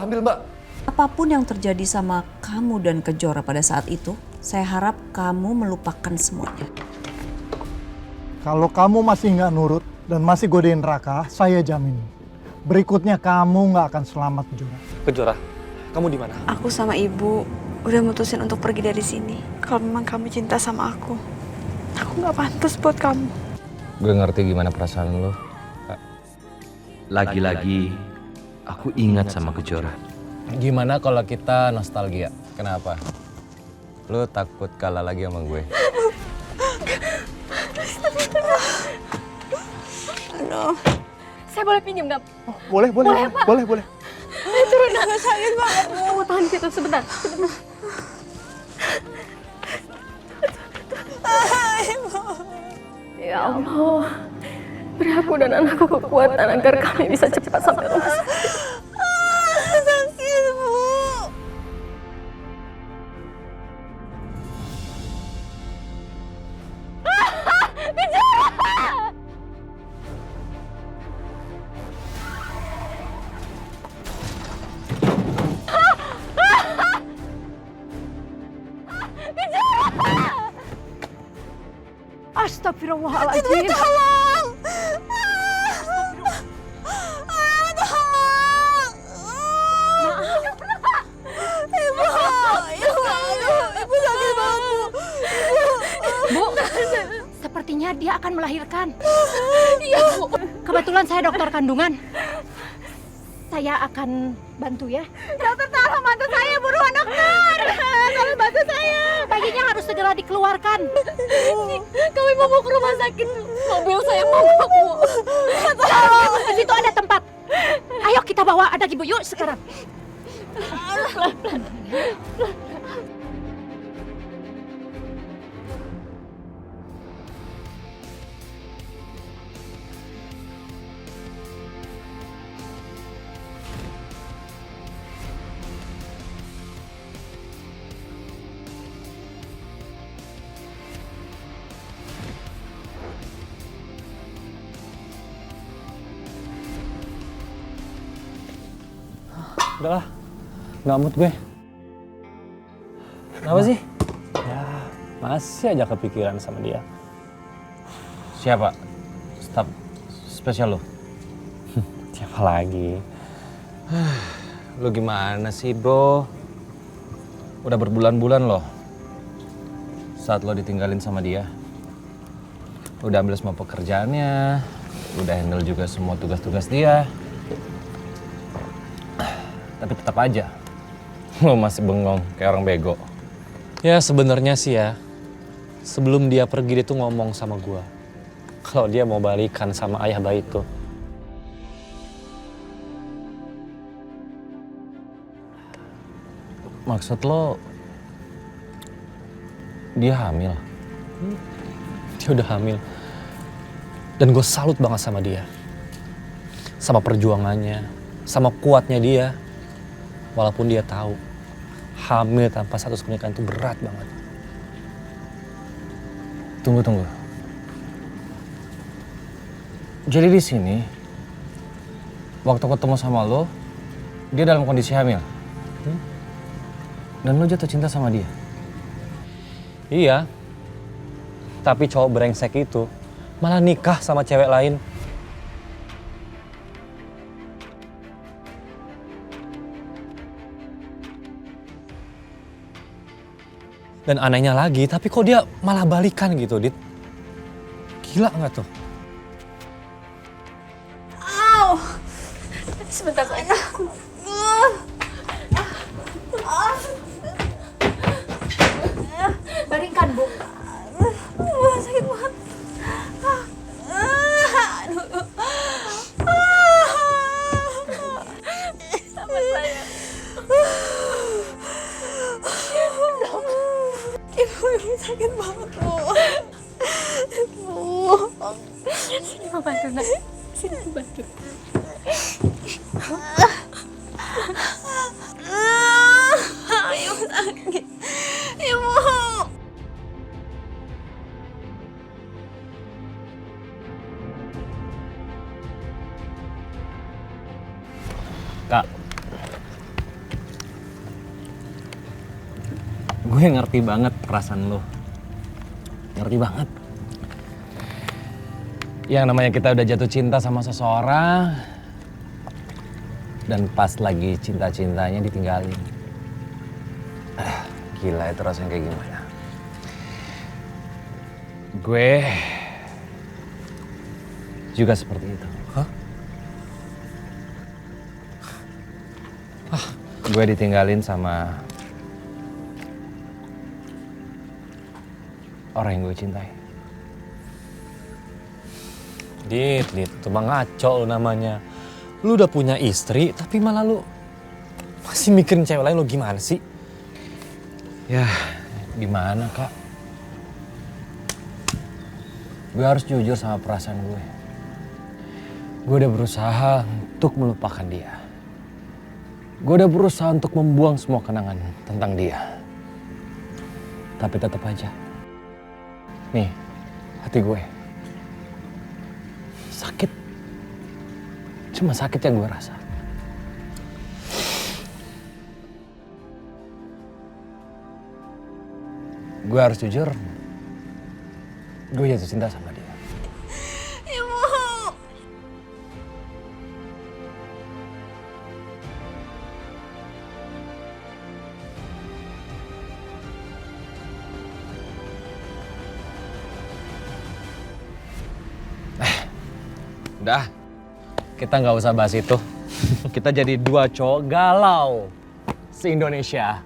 ambil Mbak. Apapun yang terjadi sama kamu dan Kejora pada saat itu, saya harap kamu melupakan semuanya. Kalau kamu masih nggak nurut dan masih godain Raka, saya jamin. Berikutnya kamu nggak akan selamat, Kejora. Kejora, kamu di mana? Aku sama ibu udah mutusin untuk pergi dari sini. Kalau memang kamu cinta sama aku nggak pantas buat kamu. Gue ngerti gimana perasaan lo. Lagi-lagi aku ingat sama Kejora. Gimana kalau kita nostalgia? Kenapa? Lo takut kalah lagi sama gue? Aduh. Saya boleh pinjam nggak? Oh, boleh. Turun. Nggak sakit banget. Oh, tahan situ sebentar. Ya Allah, beri aku dan anakku kekuatan agar kami bisa cepat sampai rumah sakit. Sakit, Bu. Astagfirullahaladzim. Tolong. Ibu sakit banget, Bu, sepertinya dia akan melahirkan. Iya, Bu. Kebetulan saya dokter kandungan. Saya akan bantu ya. Dokter, tolong bantu saya, buruan dokter. Tolong bantu saya. Bayinya harus segera dikeluarkan. Kami mau ke rumah sakit. Mobil saya mogok, Bu. Tolong. Di situ ada tempat. Ayo kita bawa anak ibu, yuk sekarang. Udahlah, nggak mood gue. Kenapa sih? Ya, masih aja kepikiran sama dia. Siapa? Staf spesial lo? Siapa lagi? Lo gimana sih bro? Udah berbulan-bulan loh saat lo ditinggalin sama dia. Udah ambil semua pekerjaannya, udah handle juga semua tugas-tugas dia. Tapi tetap aja lo masih bengong kayak orang bego. Ya sebenarnya sih ya, sebelum dia pergi dia tuh ngomong sama gua kalau dia mau balikan sama ayah bayi itu. Maksud lo dia hamil? Dia udah hamil. Dan gue salut banget sama dia. Sama perjuangannya, sama kuatnya dia. Walaupun dia tahu hamil tanpa status pernikahan itu berat banget. Tunggu. Jadi di sini waktu ketemu sama lo, dia dalam kondisi hamil. Dan lo jatuh cinta sama dia. Iya. Tapi cowok brengsek itu malah nikah sama cewek lain. Dan anehnya lagi, tapi kok dia malah balikan gitu, Dit? Gila nggak tuh? Au. Sebentar saja. Baringkan, Bu. Sakit banget. Sama saya. Ibu sakit banget, Bu. Sini mau bantu, nak. Sini mau bantu. Ibu sakit. Ibu. Kak, gue ngerti banget perasaan lo. Ngerti banget. Yang namanya kita udah jatuh cinta sama seseorang, dan pas lagi cinta-cintanya ditinggalin. Gila itu rasanya kayak gimana. Gue juga seperti itu. Hah? Gue ditinggalin sama orang yang gue cintai. Dit, itu mah ngaco lu namanya. Lu udah punya istri, tapi malah lu masih mikirin cewek lain, lu gimana sih? Ya, gimana Kak? Gue harus jujur sama perasaan gue. Gue udah berusaha untuk melupakan dia. Gue udah berusaha untuk membuang semua kenangan tentang dia. Tapi tetap aja. Nih, hati gue sakit. Cuma sakit yang gue rasa. Gue harus jujur, gue jatuh cinta sama dia. Ibu. Udah, kita nggak usah bahas itu. Kita jadi dua cowok galau se-Indonesia.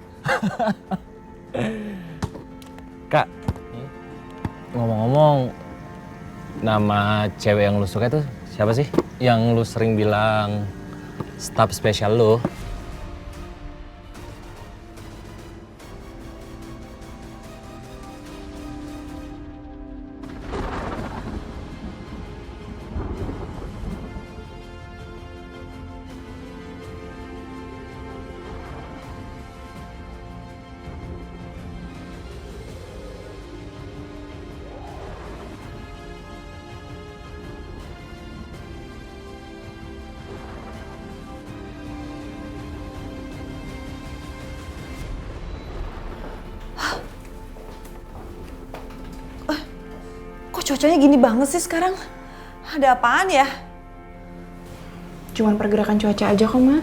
Kak, ngomong-ngomong, nama cewek yang lu suka itu siapa sih? Yang lu sering bilang staff spesial lu. Kok cuacanya gini banget sih sekarang? Ada apaan ya? Cuman pergerakan cuaca aja kok, Ma.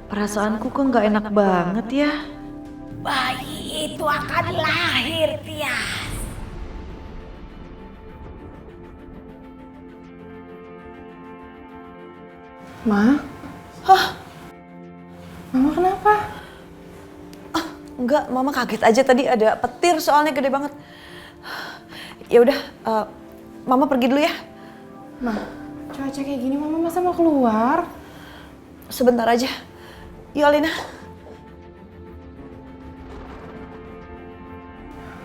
Perasaanku kok nggak enak banget ya. Bayi itu akan lahir, Tias. Ma? Hah? Mama kenapa? Enggak, Mama kaget aja tadi ada petir soalnya gede banget. Ya udah, Mama pergi dulu ya. Ma, cuaca kayak gini Mama masa mau keluar? Sebentar aja. Yuk Alina.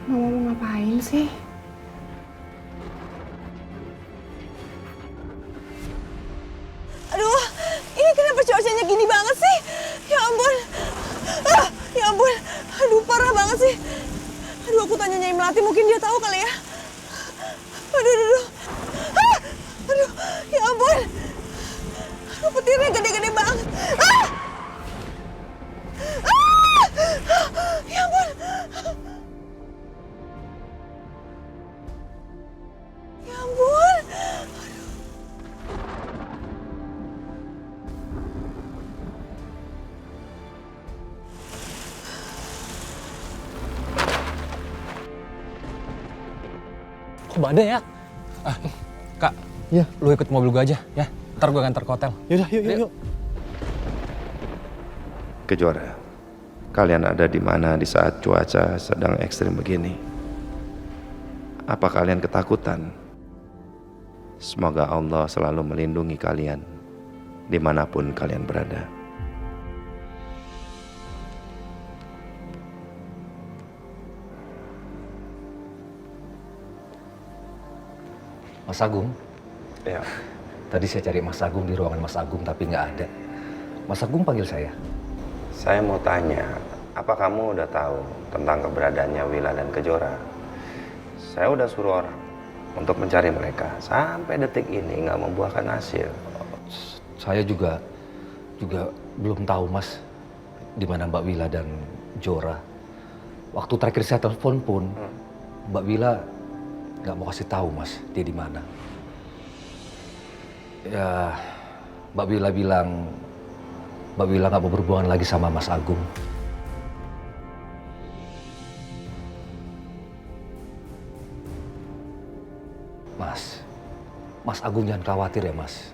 Mama mau ngapain sih? Aduh, ini kenapa cuacanya gini banget sih? Ya ampun. Ya ampun. Aduh, parah banget sih. Aduh, aku tanya Nyai Melati, mungkin dia tahu kali ya. Aduh. Aduh, ya ampun. Aduh, petirnya gede-gede banget. Ya ampun. Ya ampun. Kok badai ya? Kak, Iya. lu ikut mobil gue aja ya. Ntar gue nganter ke hotel. Yaudah, yuk. Kejora, kalian ada di mana di saat cuaca sedang ekstrim begini? Apa kalian ketakutan? Semoga Allah selalu melindungi kalian dimanapun kalian berada. Mas Agung? Ya. Tadi saya cari Mas Agung di ruangan Mas Agung tapi nggak ada. Mas Agung panggil saya. Saya mau tanya, apa kamu udah tahu tentang keberadaannya Wila dan Kejora? Saya udah suruh orang untuk mencari mereka. Sampai detik ini nggak membuahkan hasil. Saya juga juga belum tahu Mas di mana Mbak Wila dan Jora. Waktu terakhir saya telepon pun Mbak Wila nggak mau kasih tahu Mas dia di mana. Ya Mbak Wila bilang Mbak Wila nggak mau berhubungan lagi sama Mas Agung. Mas Agung jangan khawatir ya Mas.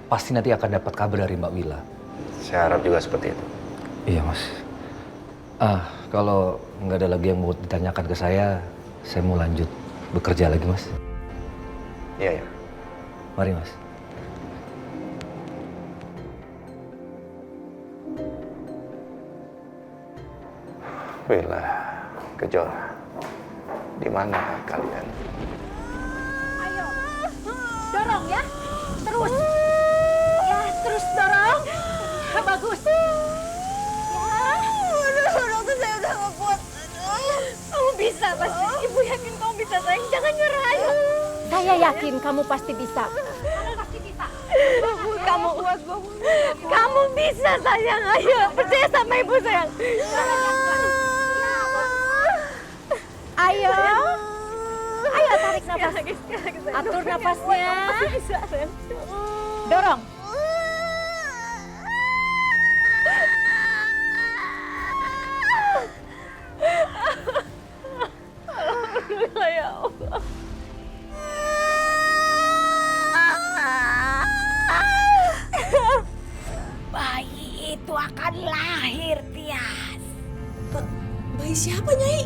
Pasti nanti akan dapat kabar dari Mbak Wila. Saya harap juga seperti itu. Iya Mas. Kalau nggak ada lagi yang mau ditanyakan ke saya mau lanjut bekerja lagi Mas. Iya ya. Mari Mas. Wila, Kejora, di mana kalian? Ayo, dorong ya, terus. Ya, terus dorong. Bagus. Ya. Aduh, dokter saya udah gak kuat. Kamu bisa pasti. Ibu yakin kamu bisa, sayang. Jangan nyerah, ayo. Saya yakin kamu pasti bisa. Kamu pasti bisa. Kamu kuat, Babu. Kamu bisa, sayang. Ayo, percaya sama ibu, sayang. Ayo. Ayo, tarik nafas. Atur nafasnya. Dorong. Alhamdulillah ya Allah. Bayi itu akan lahir, Tias. Bayi siapa, Nyai?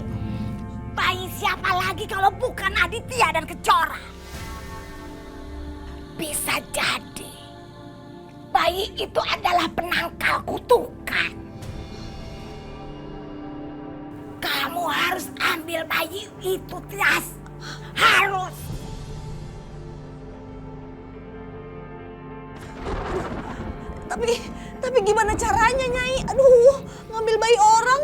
Bayi siapa lagi kalau bukan Aditya dan Kejora? Bisa jadi bayi itu adalah penangkal kutukan. Kamu harus ambil bayi itu, Tias. Harus. Tapi gimana caranya, Nyai? Aduh, ngambil bayi orang.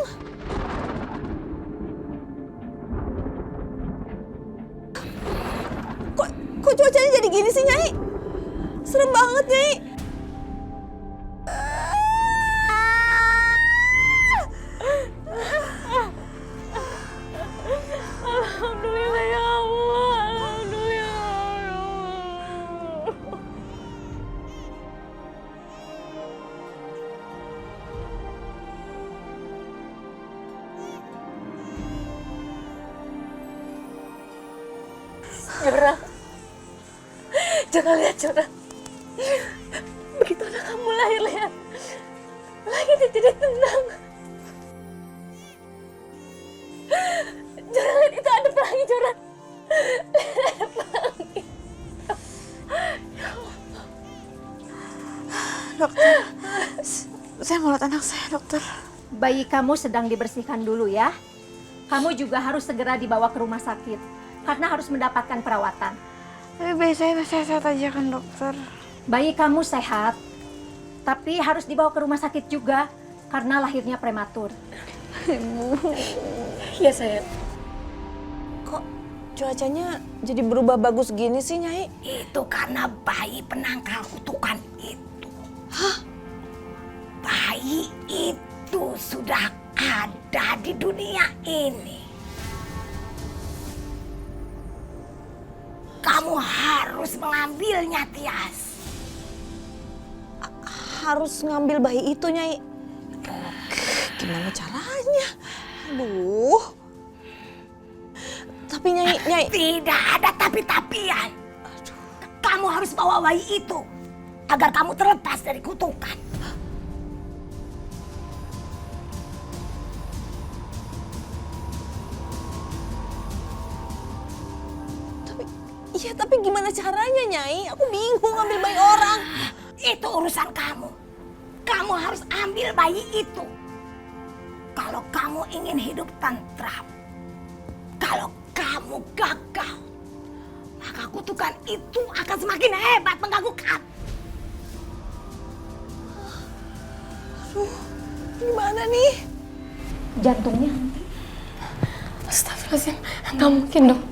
Kok cuacanya jadi gini sih, Nyai? Serem banget, Nyai. Alhamdulillah ya Allah. Alhamdulillah ya Allah. Jora, jangan lihat Jora. Begitu anak kamu lahir, lihat. Langit tidak tenang. Jora, lihat itu ada pelangi, Jora. Ada pelangi. Dokter, saya mau lihat anak saya, dokter. Bayi kamu sedang dibersihkan dulu ya. Kamu juga harus segera dibawa ke rumah sakit karena harus mendapatkan perawatan. Tapi bayi saya sehat aja kan dokter. Bayi kamu sehat, tapi harus dibawa ke rumah sakit juga karena lahirnya prematur. Ibu. Iya, sayang. Kok cuacanya jadi berubah bagus gini sih, Nyai? Itu karena bayi penangkal kutukan itu. Hah? Bayi itu sudah ada di dunia ini. Kamu harus mengambilnya, Tias. Harus ngambil bayi itu, Nyai. Gimana caranya? Aduh. Tapi Nyai. Tidak ada tapi-tapian. Kamu harus bawa bayi itu agar kamu terlepas dari kutukan. Tapi gimana caranya, Nyai? Aku bingung ngambil bayi orang. Itu urusan kamu. Kamu harus ambil bayi itu. Kalau kamu ingin hidup tentram. Kalau kamu gagal, maka kutukan itu akan semakin hebat mengganggu kamu. Aduh, gimana nih? Jantungnya. Astagfirullahaladzim, nggak mungkin dong.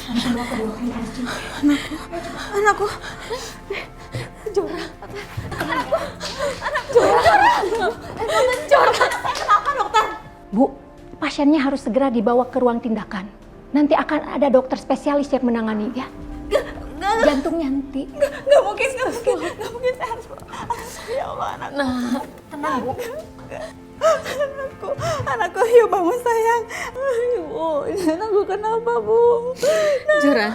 Anakku. Jora. Jora. Kenapa dokter? Bu, pasiennya harus segera dibawa ke ruang tindakan. Nanti akan ada dokter spesialis yang menangani ya. Jantungnya henti. Nggak mungkin saya harus. Ya Allah, anakku. Nah, tenang Bu. Anakku, yuk bangun sayang. Ibu, anakku kenapa Bu? Jora,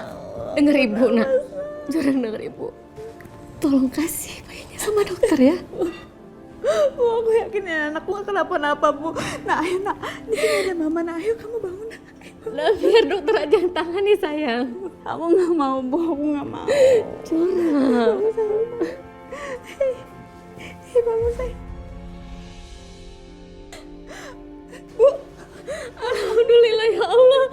denger ibu nak. Jora denger ibu. Tolong kasih bayinya sama dokter ya. Bu, aku yakin ya anakku nggak kenapa-napa Bu. Nah ayo nak, di sini ada mama. Nah ayo kamu bangun. Nah, biar dokter aja yang tangani sayang. Aku nggak mau Bu, aku nggak mau. Jora. Bangun sayang. Bu, Alhamdulillah ya Allah.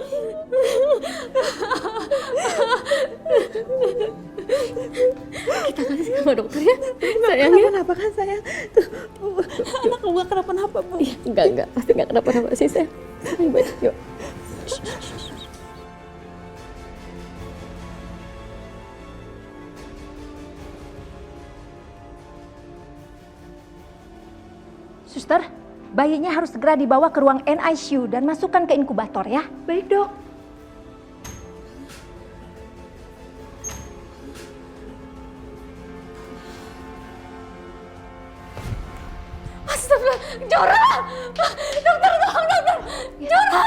Kita kasih sama dokter ya, sayang ya. kenapa kan sayang? Tuh, anakku nggak kenapa-napa Bu. Iya, enggak, pasti enggak kenapa-napa sih sayang. Baik, yuk. Suster, bayinya harus segera dibawa ke ruang NICU dan masukkan ke inkubator ya. Baik dok. Astagfirullah, Jora! Dokter, tolong dokter! Jora!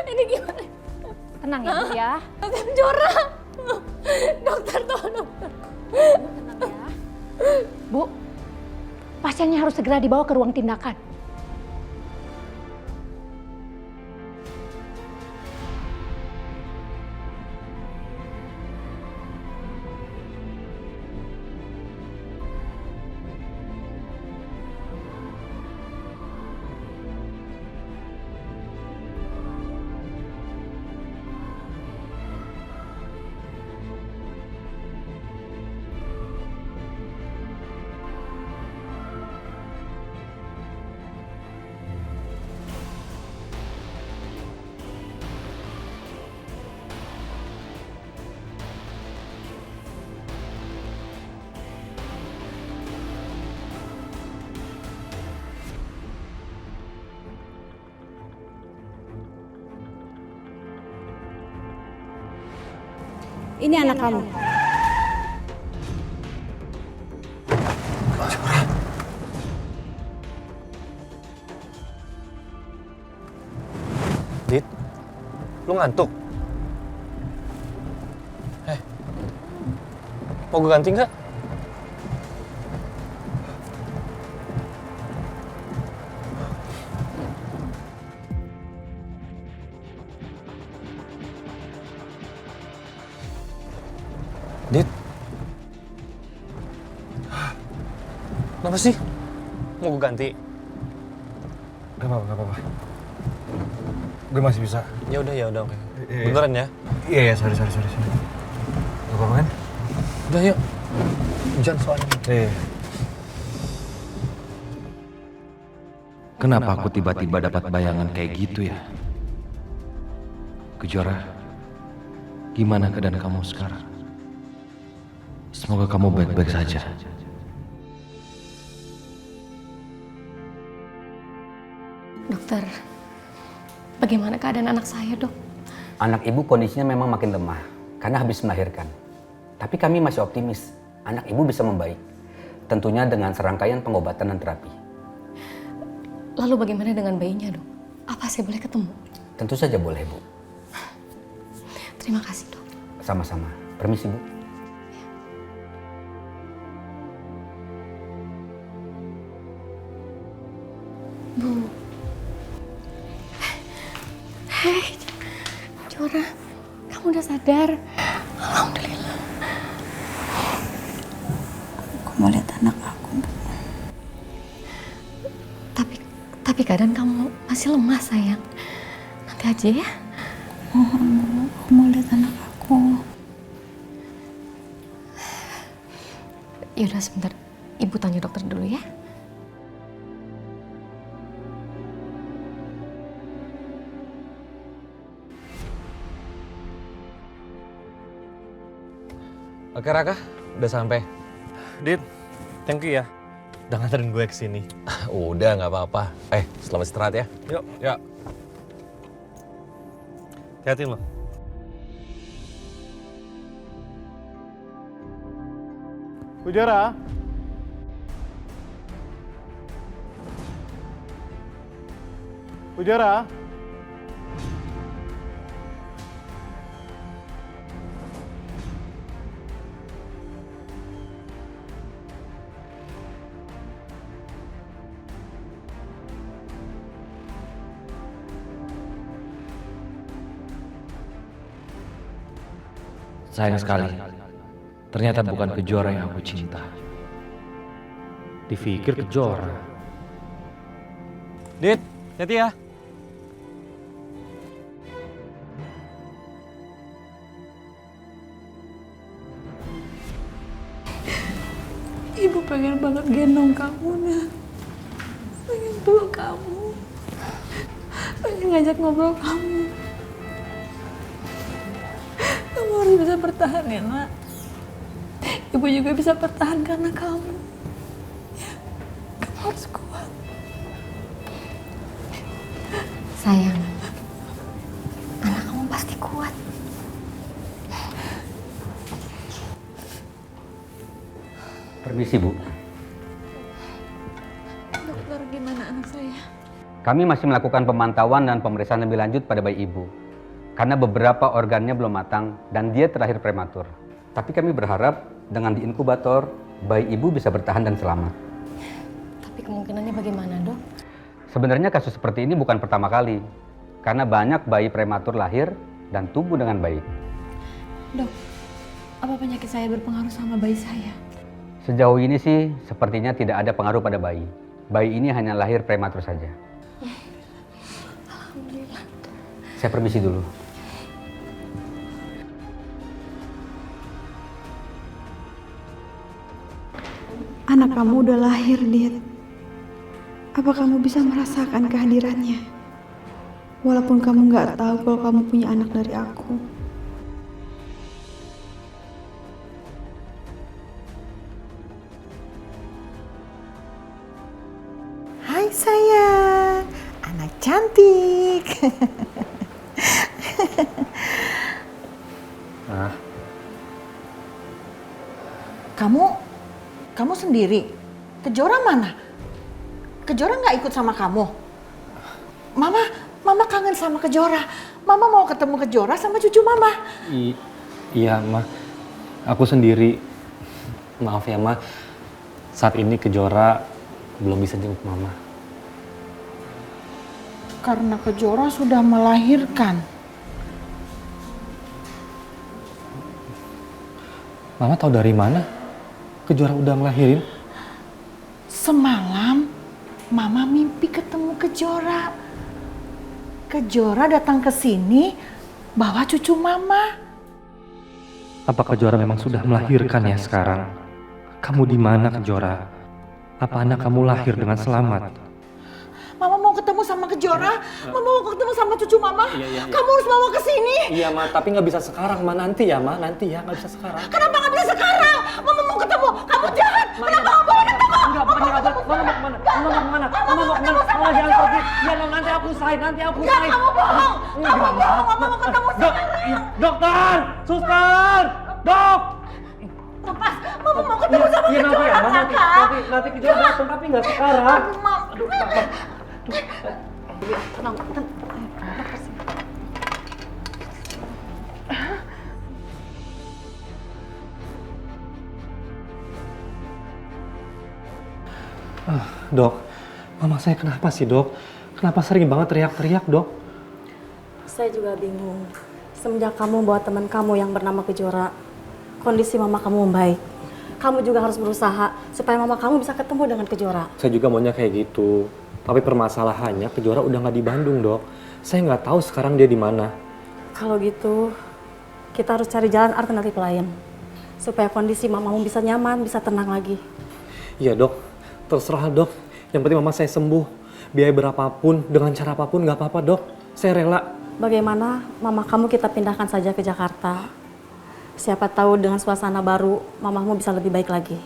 Ini gimana? Tenang ya Bu ya. Jora! Dokter, tolong dokter. Tenang ya. Bu, pasiennya harus segera dibawa ke ruang tindakan. Ini anak kamu. Dit, lu ngantuk? Mau gue ganti nggak? Dit, kenapa sih? Mau gue ganti? Gak apa-apa. Gue masih bisa. Ya udah, oke. Beneran ya? Iya, sorry. Gak apa-apa kan? Udah yuk. Hujan soalnya. Iya. Kenapa aku tiba-tiba dapat bayangan kayak gitu ya? Kejora, gimana keadaan kamu sekarang? Semoga kamu baik-baik saja. Dokter, bagaimana keadaan anak saya dok? Anak ibu kondisinya memang makin lemah karena habis melahirkan. Tapi kami masih optimis anak ibu bisa membaik. Tentunya dengan serangkaian pengobatan dan terapi. Lalu bagaimana dengan bayinya dok? Apa saya boleh ketemu? Tentu saja boleh Bu. Terima kasih dok. Sama-sama. Permisi Bu. Bu. Hei, Jora, kamu udah sadar? Alhamdulillah. Aku mau lihat anak aku. Tapi keadaan kamu masih lemah sayang. Nanti aja ya. Mohon Bu, aku mau lihat anak aku. Yaudah sebentar, ibu tanya dokter dulu ya. Oke Raka, udah sampai. Dit, thank you ya. Udah nganterin gue kesini. Udah, nggak apa-apa. Selamat istirahat ya. Yuk. Ya. Hati-hati lo. Pujara. Pujara. Sayang sekali, ternyata bukan Kejora yang aku cinta. Dipikir Kejora. Dit, hati ya. Ibu pengen banget gendong kamu, Nak. Pengen peluk kamu. Pengen ngajak ngobrol kamu. Kamu harus bisa bertahan ya, Nak. Ibu juga bisa bertahan karena kamu. Ya, kamu harus kuat. Sayang, anak kamu pasti kuat. Permisi, Bu. Dokter, gimana anak saya? Kami masih melakukan pemantauan dan pemeriksaan lebih lanjut pada bayi ibu. Karena beberapa organnya belum matang dan dia terlahir prematur. Tapi kami berharap dengan diinkubator, bayi ibu bisa bertahan dan selamat. Tapi kemungkinannya bagaimana, Dok? Sebenarnya kasus seperti ini bukan pertama kali. Karena banyak bayi prematur lahir dan tumbuh dengan baik. Dok, apa penyakit saya berpengaruh sama bayi saya? Sejauh ini sih sepertinya tidak ada pengaruh pada bayi. Bayi ini hanya lahir prematur saja. Alhamdulillah. Saya permisi dulu. Anak kamu udah lahir, Dit. Apa kamu bisa merasakan kehadirannya? Walaupun kamu nggak tahu kalau kamu punya anak dari aku. Hai sayang, anak cantik. Kamu sendiri? Kejora mana? Kejora nggak ikut sama kamu? Mama kangen sama Kejora. Mama mau ketemu Kejora sama cucu Mama. Iya, Ma. Aku sendiri. Maaf ya, Ma. Saat ini Kejora belum bisa jenguk Mama. Karena Kejora sudah melahirkan. Mama tahu dari mana? Kejora udah ngelahirin? Semalam Mama mimpi ketemu Kejora. Kejora datang ke sini bawa cucu Mama. Apa Kejora memang sudah melahirkan ya sekarang? Kamu di mana, Kejora? Apa anak kamu lahir dengan selamat? Mama mau ketemu sama Kejora. Mama mau ketemu sama cucu Mama. Iya. Kamu harus bawa ke sini. Iya, Ma. Tapi nggak bisa sekarang, Ma. Nanti ya, Ma. Nanti ya, nggak bisa sekarang. Kenapa nggak bisa sekarang? Mama mau ketemu. Kamu jahat. Kenapa nggak boleh ketemu? Enggak, Mama mau kemana? Mama mau kemana? Mama jangan pergi. Ya, nanti aku usahain. Enggak, kamu bohong. Kamu bohong. Mama mau ketemu sekarang. Dokter! Suster! Dok! Lepas. Mama mau ketemu sama Iya, nanti Kejora. ya, Ma. Nanti Kejora datang, tapi nggak sekarang. Aduh, tenang. Dok, mama saya kenapa sih, Dok? Kenapa sering banget teriak-teriak, Dok? Saya juga bingung. Semenjak kamu bawa teman kamu yang bernama Kejora, kondisi mama kamu membaik. Kamu juga harus berusaha supaya mama kamu bisa ketemu dengan Kejora. Saya juga maunya kayak gitu. Tapi permasalahannya Kejora udah nggak di Bandung, Dok. Saya nggak tahu sekarang dia di mana. Kalau gitu, kita harus cari jalan alternatif lain. Supaya kondisi mamamu bisa nyaman, bisa tenang lagi. Iya, Dok. Terserah, Dok. Yang penting mama saya sembuh. Biaya berapapun, dengan cara apapun nggak apa-apa, Dok. Saya rela. Bagaimana mama kamu kita pindahkan saja ke Jakarta. Siapa tahu dengan suasana baru, mamamu bisa lebih baik lagi.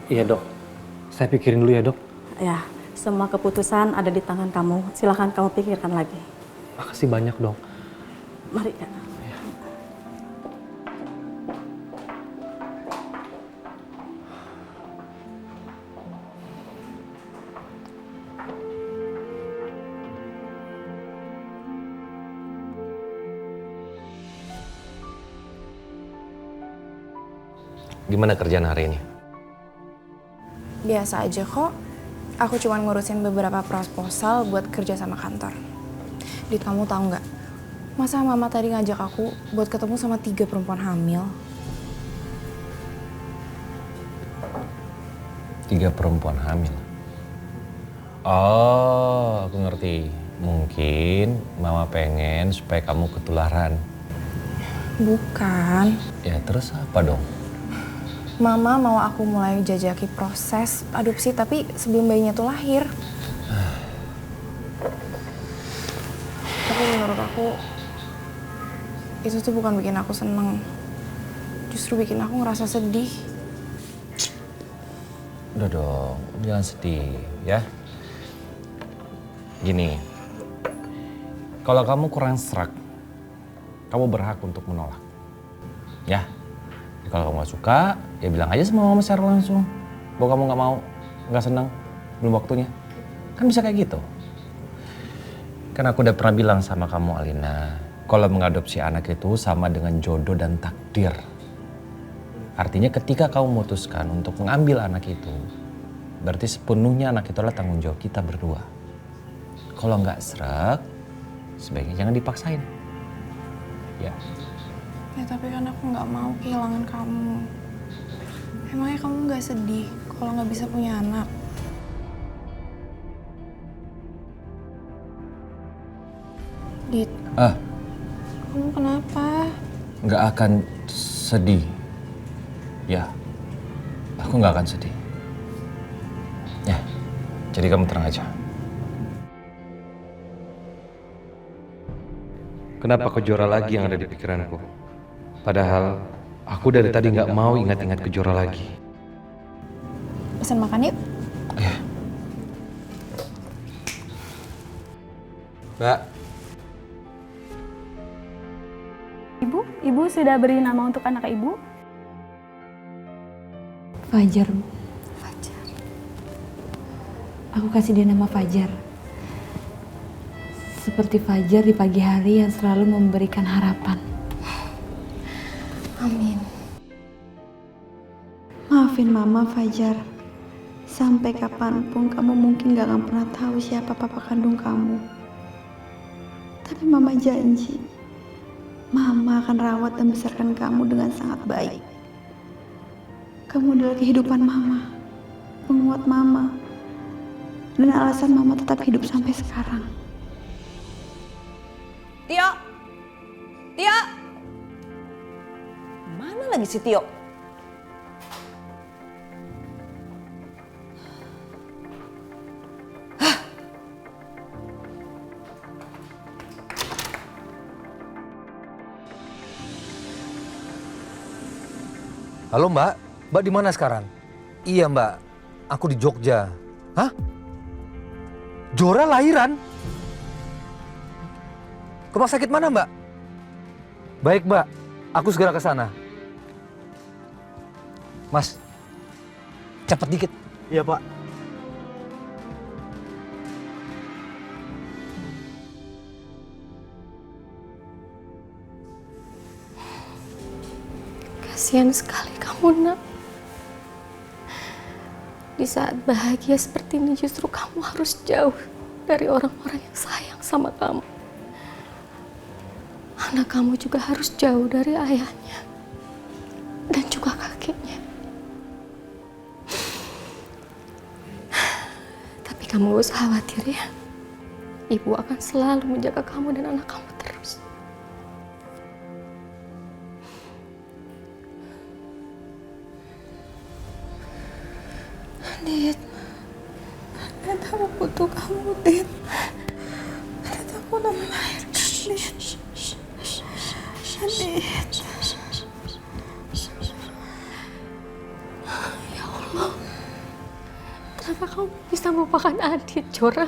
Iya dok, saya pikirin dulu ya dok. Ya, semua keputusan ada di tangan kamu. Silahkan kamu pikirkan lagi. Makasih banyak dok. Mari ya. Gimana kerjaan hari ini? Biasa aja kok. Aku cuma ngurusin beberapa proposal buat kerja sama kantor. Dit, kamu tahu nggak? Masa mama tadi ngajak aku buat ketemu sama 3 perempuan hamil? 3 perempuan hamil? Oh, aku ngerti. Mungkin mama pengen supaya kamu ketularan. Bukan. Ya terus apa dong? Mama mau aku mulai jajaki proses adopsi, tapi sebelum bayinya tuh lahir. Tapi menurut aku, itu tuh bukan bikin aku seneng. Justru bikin aku ngerasa sedih. Udah dong, jangan sedih ya. Gini, kalau kamu kurang serak, kamu berhak untuk menolak. Ya. Kalau kamu gak suka, ya bilang aja sama mama secara langsung. Bahwa kamu gak mau, gak senang, belum waktunya. Kan bisa kayak gitu. Kan aku udah pernah bilang sama kamu Alina, kalau mengadopsi anak itu sama dengan jodoh dan takdir. Artinya ketika kamu memutuskan untuk mengambil anak itu, berarti sepenuhnya anak itu adalah tanggung jawab kita berdua. Kalau gak serak, sebaiknya jangan dipaksain. Ya. Ya tapi kan aku nggak mau kehilangan kamu. Emangnya kamu nggak sedih kalau nggak bisa punya anak? Dit. Kamu kenapa? Nggak akan sedih. Ya, aku nggak akan sedih. Ya, jadi kamu tenang aja. Kenapa Kejora lagi yang ada di pikiranku? Padahal aku dari tadi nggak mau ingat-ingat Kejora lagi. Pesan makan yuk. Mbak. Ibu sudah beri nama untuk anak ibu? Fajar, Bu. Fajar. Aku kasih dia nama Fajar. Seperti Fajar di pagi hari yang selalu memberikan harapan. Amin. Maafin Mama, Fajar. Sampai kapanpun kamu mungkin gak akan pernah tahu siapa papa kandung kamu. Tapi Mama janji, Mama akan rawat dan besarkan kamu dengan sangat baik. Kamu adalah kehidupan Mama, penguat Mama, dan alasan Mama tetap hidup sampai sekarang. Tio! Tio! Mana lagi si Tio? Halo Mbak, Mbak di mana sekarang? Iya Mbak, aku di Jogja. Hah? Jora lahiran? Ke rumah sakit mana Mbak? Baik Mbak, aku segera ke sana. Mas, cepet dikit. Iya Pak. Kasihan sekali kamu, Nak. Di saat bahagia seperti ini justru kamu harus jauh dari orang-orang yang sayang sama kamu. Anak kamu juga harus jauh dari ayahnya dan juga kakeknya. Tapi kamu gak usah khawatir ya. Ibu akan selalu menjaga kamu dan anak kamu terus. Dit, aku butuh kamu, Dit. Aku udah melahirkan, Dit. Dit. Ya Allah. Bagaimana kamu bisa melupakan Adit, Jora?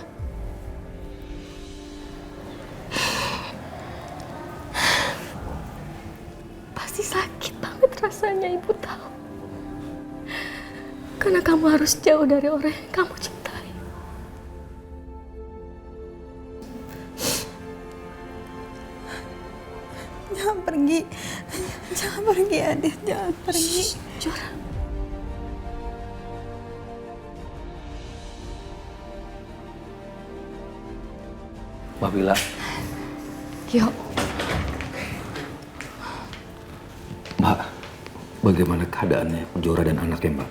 Pasti sakit banget rasanya, Ibu tahu. Karena kamu harus jauh dari orang yang kamu cintai. Jangan pergi. Jangan pergi, Adit. Jangan pergi. Jora. Mbak Wila. Yuk. Mbak, bagaimana keadaannya Jora dan anaknya, Mbak?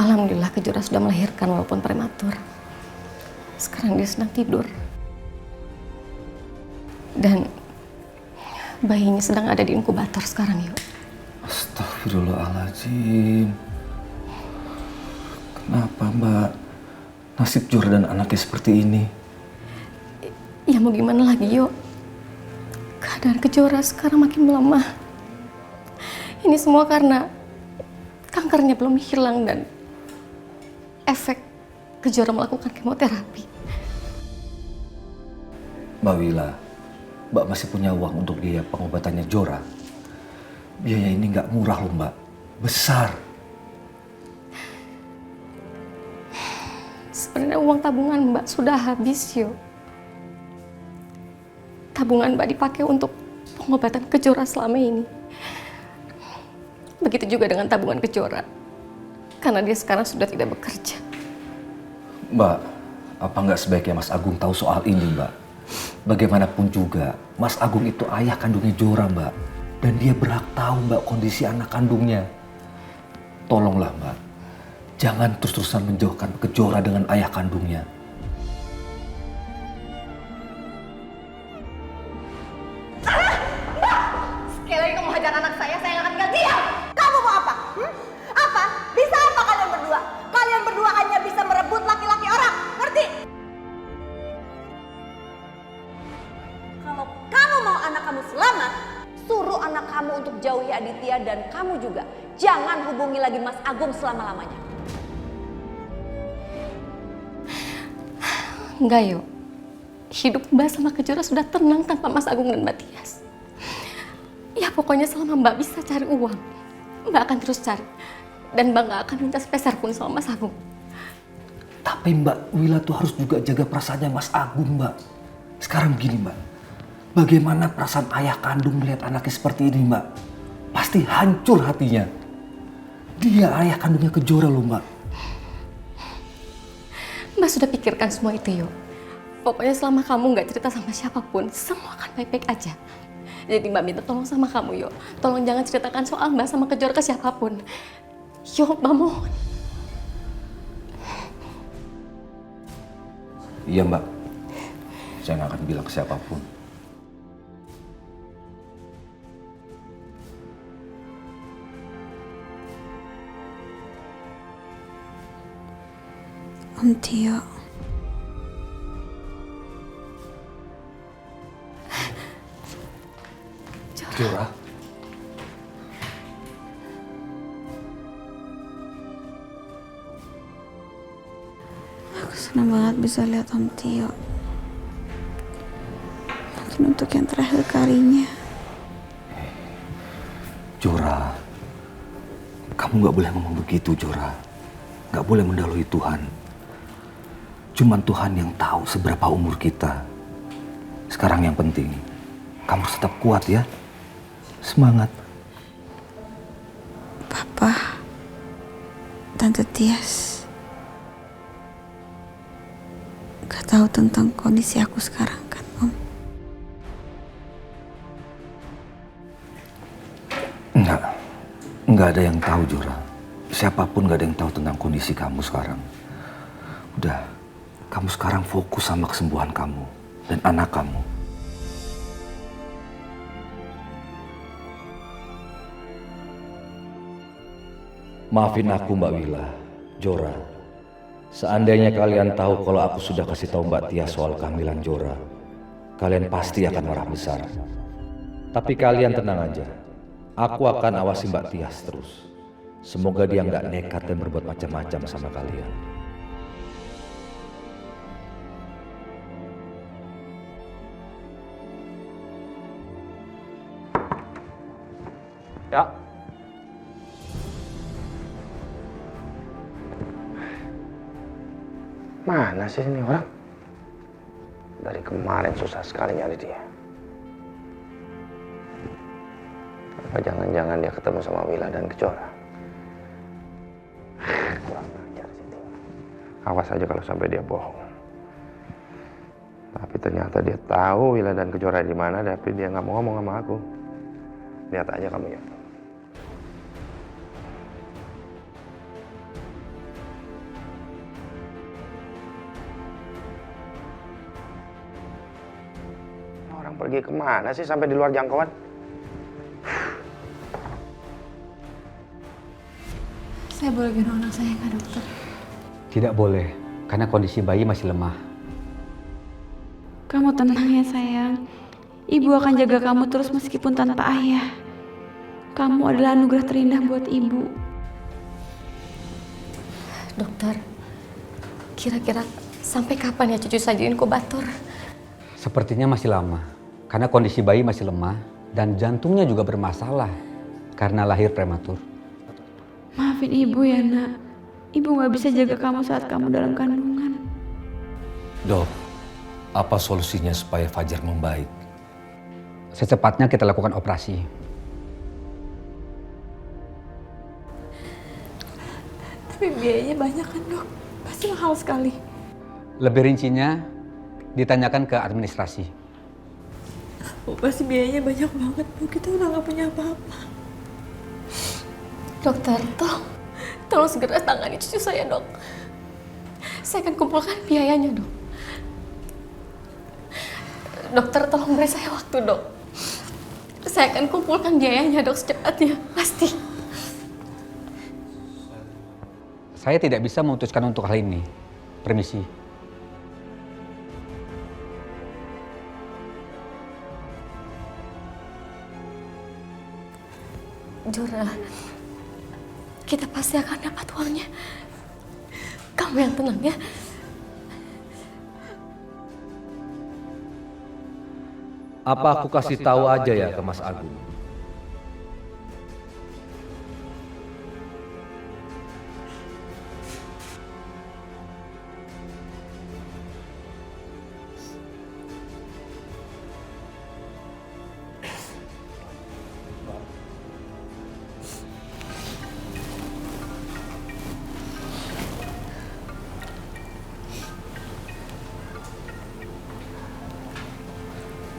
Alhamdulillah Kejora sudah melahirkan walaupun prematur. Sekarang dia sedang tidur. Dan bayinya sedang ada di inkubator sekarang, yuk. Astagfirullahaladzim. Kenapa, Mbak? Nasib Jora dan anaknya seperti ini. Ya mau gimana lagi, yuk. Keadaan Kejora sekarang makin melemah. Ini semua karena kankernya belum hilang dan efek Kejora melakukan kemoterapi. Mbak Wila, Mbak masih punya uang untuk biaya pengobatannya Jora. Biaya ini nggak murah loh, Mbak. Besar. Sebenarnya uang tabungan Mbak sudah habis, yuk. Tabungan Mbak dipakai untuk pengobatan Kejora selama ini. Begitu juga dengan tabungan Kejora. Karena dia sekarang sudah tidak bekerja. Mbak, apa nggak sebaiknya Mas Agung tahu soal ini, Mbak? Bagaimanapun juga, Mas Agung itu ayah kandungnya Jora, Mbak. Dan dia berhak tahu, Mbak, kondisi anak kandungnya. Tolonglah, Mbak. Jangan terus-terusan menjauhkan Kejora dengan ayah kandungnya. Sekali lagi kamu hajar anak saya nggak akan tinggal diam. Kamu mau apa? Apa? Bisa apa kalian berdua? Kalian berdua hanya bisa merebut laki-laki orang, ngerti? Kalau kamu mau anak kamu selamat, suruh anak kamu untuk jauhi Aditya dan kamu juga jangan hubungi lagi Mas Agung selama-lamanya. Enggak, yuk. Hidup Mbak sama Kejora sudah tenang tanpa Mas Agung dan Mbak Tias. Ya pokoknya selama Mbak bisa cari uang, Mbak akan terus cari. Dan Mbak gak akan minta sepeser pun sama Mas Agung. Tapi Mbak Wila tuh harus juga jaga perasaannya Mas Agung, Mbak. Sekarang begini, Mbak. Bagaimana perasaan ayah kandung melihat anaknya seperti ini, Mbak? Pasti hancur hatinya. Dia ayah kandungnya Kejora loh, Mbak. Mbak sudah pikirkan semua itu, yuk. Pokoknya selama kamu gak cerita sama siapapun, semua akan baik-baik aja. Jadi Mbak minta tolong sama kamu, yuk. Tolong jangan ceritakan soal Mbak sama Kejora ke siapapun. Yuk, Mbak mohon. Iya, Mbak. Saya nggak akan bilang ke siapapun. Om Tio. Jora. Aku senang banget bisa lihat Om Tio. Mungkin untuk yang terakhir kalinya. Jora, kamu nggak boleh ngomong begitu, Jora. Nggak boleh mendahului Tuhan. Cuman Tuhan yang tahu seberapa umur kita. Sekarang yang penting, kamu harus tetap kuat ya. Semangat. Papa, Tante Tias, gak tahu tentang kondisi aku sekarang kan, Om? Nggak ada yang tahu, Jora. Siapapun nggak ada yang tahu tentang kondisi kamu sekarang. Udah, kamu sekarang fokus sama kesembuhan kamu dan anak kamu. Maafin aku, Mbak Wila, Jora. Seandainya kalian tahu kalau aku sudah kasih tahu Mbak Tia soal kehamilan Jora, kalian pasti akan marah besar. Tapi kalian tenang aja. Aku akan awasi Mbak Tias terus. Semoga dia nggak nekat dan berbuat macam-macam sama kalian. Ya. Mana sih ini orang? Dari kemarin susah sekali nyari dia. Apa jangan-jangan dia ketemu sama Wila dan Kejora? Kurang ajar sih Tio. Awas aja kalau sampai dia bohong. Tapi ternyata dia tahu Wila dan Kejora di mana, tapi dia nggak mau ngomong sama aku. Lihat aja kamu ya. Orang pergi kemana sih sampai di luar jangkauan? Saya boleh gendong anak saya nggak, dokter? Tidak boleh, karena kondisi bayi masih lemah. Kamu tenang ya sayang. Ibu akan jaga kamu terus meskipun tanpa ayah. Kamu adalah anugerah terindah buat ibu. Dokter, kira-kira sampai kapan ya cucu saya di inkubator? Sepertinya masih lama, karena kondisi bayi masih lemah dan jantungnya juga bermasalah karena lahir prematur. Maafin ibu ya nak. Ibu gak bisa jaga kamu saat kamu dalam kandungan. Dok, apa solusinya supaya Fajar membaik? Secepatnya kita lakukan operasi. Tapi biayanya banyak kan dok? Pasti mahal sekali. Lebih rincinya ditanyakan ke administrasi. Oh, pasti biayanya banyak banget bu. Kita udah gak punya apa-apa. Dokter, tolong segera tangani cucu saya, dok. Saya akan kumpulkan biayanya, dok. Dokter, tolong beri saya waktu, dok. Saya akan kumpulkan biayanya, dok, secepatnya. Pasti. Saya tidak bisa memutuskan untuk hal ini. Permisi. Jora, kita pasti akan dapat uangnya. Kamu yang tenang ya. Apa aku kasih tahu aja ya ke Mas Agung?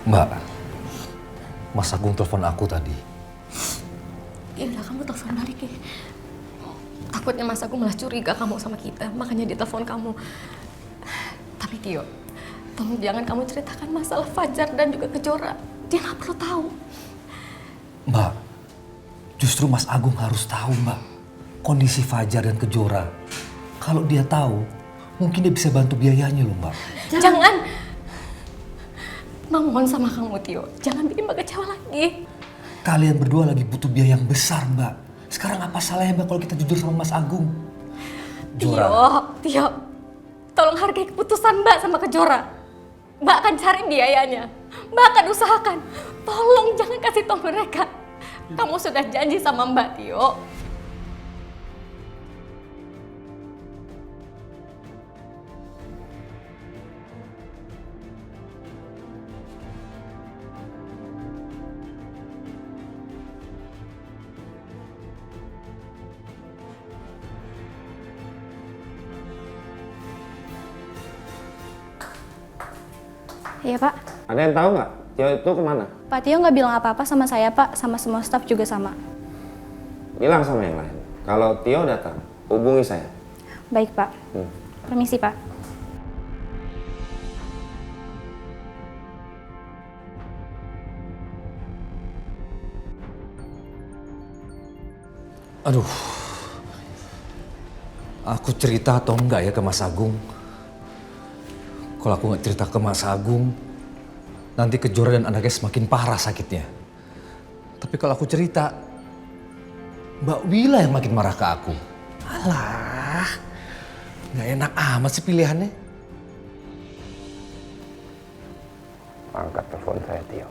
Mbak, Mas Agung telepon aku tadi. Ya udah, kamu telepon balik ya. Takutnya Mas Agung malah curiga kamu sama kita, makanya dia telepon kamu. Tapi Tio, tolong jangan kamu ceritakan masalah Fajar dan juga Kejora. Dia nggak perlu tahu. Mbak, justru Mas Agung harus tahu, Mbak, kondisi Fajar dan Kejora. Kalau dia tahu, mungkin dia bisa bantu biayanya loh, Mbak. Jangan. Mama mohon sama kamu, Tio. Jangan bikin Mbak kecewa lagi. Kalian berdua lagi butuh biaya yang besar, Mbak. Sekarang apa salahnya, Mbak, kalau kita jujur sama Mas Agung? Tio, tolong hargai keputusan Mbak sama Kejora. Mbak akan cari biayanya. Mbak akan usahakan. Tolong jangan kasih tahu mereka. Kamu sudah janji sama Mbak, Tio. Iya Pak. Ada yang tahu nggak Tio itu kemana? Pak Tio nggak bilang apa-apa sama saya Pak, sama semua staf juga sama. Bilang sama yang lain. Kalau Tio datang, hubungi saya. Baik Pak. Permisi Pak. Aduh, aku cerita atau enggak ya ke Mas Agung? Kalau aku nggak cerita ke Mas Agung, nanti Kejora dan anaknya semakin parah sakitnya. Tapi kalau aku cerita, Mbak Wila yang makin marah ke aku. Alah, nggak enak amat sih pilihannya. Angkat telepon saya, Tio.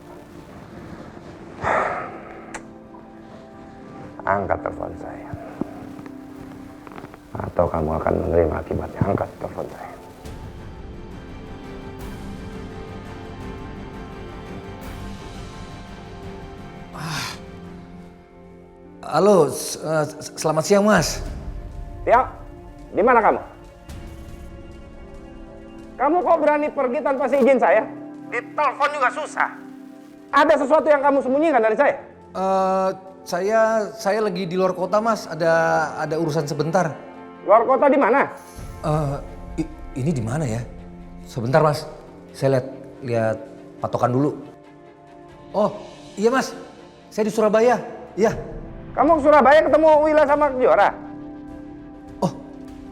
angkat telepon saya. Atau kamu akan menerima akibatnya. Angkat telepon saya. Halo, selamat siang Mas. Tio, di mana kamu? Kamu kok berani pergi tanpa seizin saya? Di telepon juga susah. Ada sesuatu yang kamu sembunyikan dari saya? Saya lagi di luar kota Mas, ada urusan sebentar. Luar kota di mana? Ini di mana ya? Sebentar Mas, saya lihat patokan dulu. Oh iya Mas, saya di Surabaya. Iya. Kamu ke Surabaya ketemu Wila sama Kejora? Oh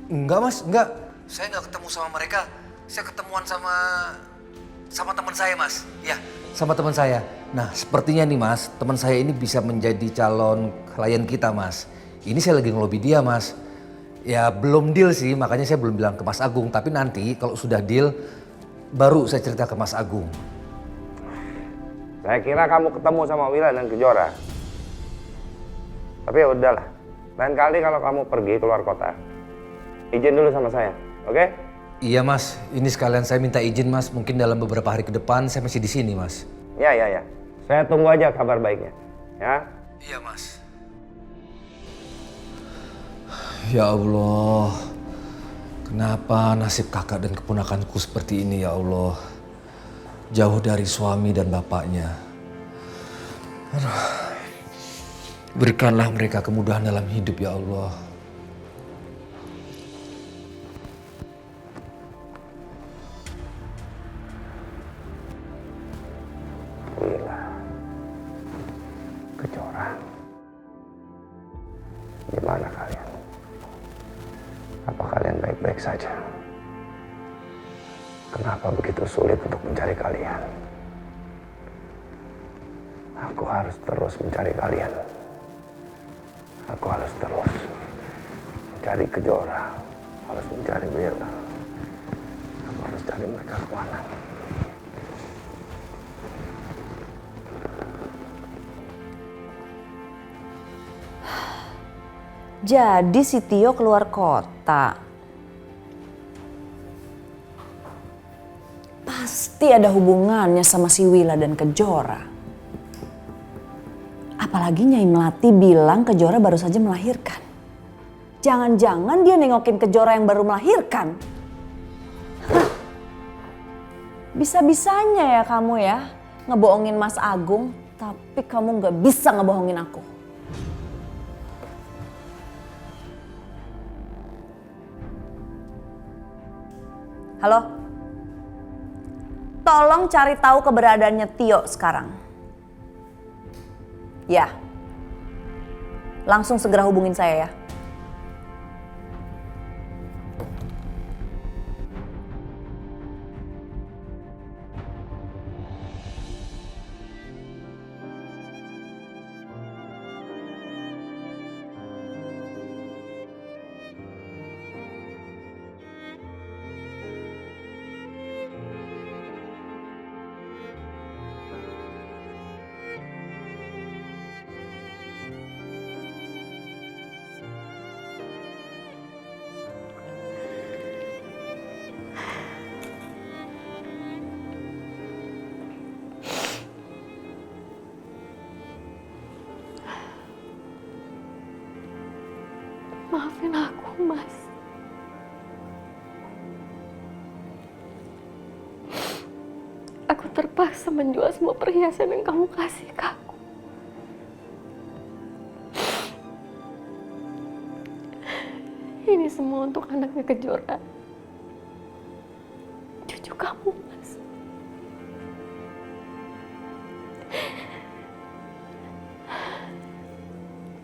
enggak Mas, enggak. Saya nggak ketemu sama mereka. Saya ketemuan sama teman saya Mas. Ya, sama teman saya. Nah sepertinya nih Mas, teman saya ini bisa menjadi calon klien kita Mas. Ini saya lagi ngelobi dia Mas. Ya belum deal sih, makanya saya belum bilang ke Mas Agung. Tapi nanti kalau sudah deal, baru saya cerita ke Mas Agung. Saya kira kamu ketemu sama Wila dan Kejora. Tapi ya udahlah, lain kali kalau kamu pergi keluar kota, izin dulu sama saya, oke? Iya Mas, ini sekalian saya minta izin Mas. Mungkin dalam beberapa hari ke depan saya masih di sini Mas. Ya. Saya tunggu aja kabar baiknya, ya? Iya Mas. Ya Allah, kenapa nasib kakak dan keponakanku seperti ini ya Allah? Jauh dari suami dan bapaknya. Aduh. Berikanlah mereka kemudahan dalam hidup ya Allah. Wila, Kejora, gimana kalian? Apa kalian baik-baik saja? Kenapa begitu sulit untuk mencari kalian? Aku harus terus mencari kalian. Aku harus terus mencari Kejora, harus mencari Wila. Aku harus cari mereka kemana. Jadi si Tio keluar kota. Pasti ada hubungannya sama si Wila dan Kejora. Apalagi Nyai Melati bilang Kejora baru saja melahirkan. Jangan-jangan dia nengokin Kejora yang baru melahirkan. Bisa-bisanya ya kamu ya ngebohongin Mas Agung, tapi kamu nggak bisa ngebohongin aku. Halo? Tolong cari tahu keberadaannya Tio sekarang. Ya. Langsung segera hubungin saya ya. Maafin aku, Mas. Aku terpaksa menjual semua perhiasan yang kamu kasih ke aku. Ini semua untuk anaknya Kejora. Cucu kamu, Mas.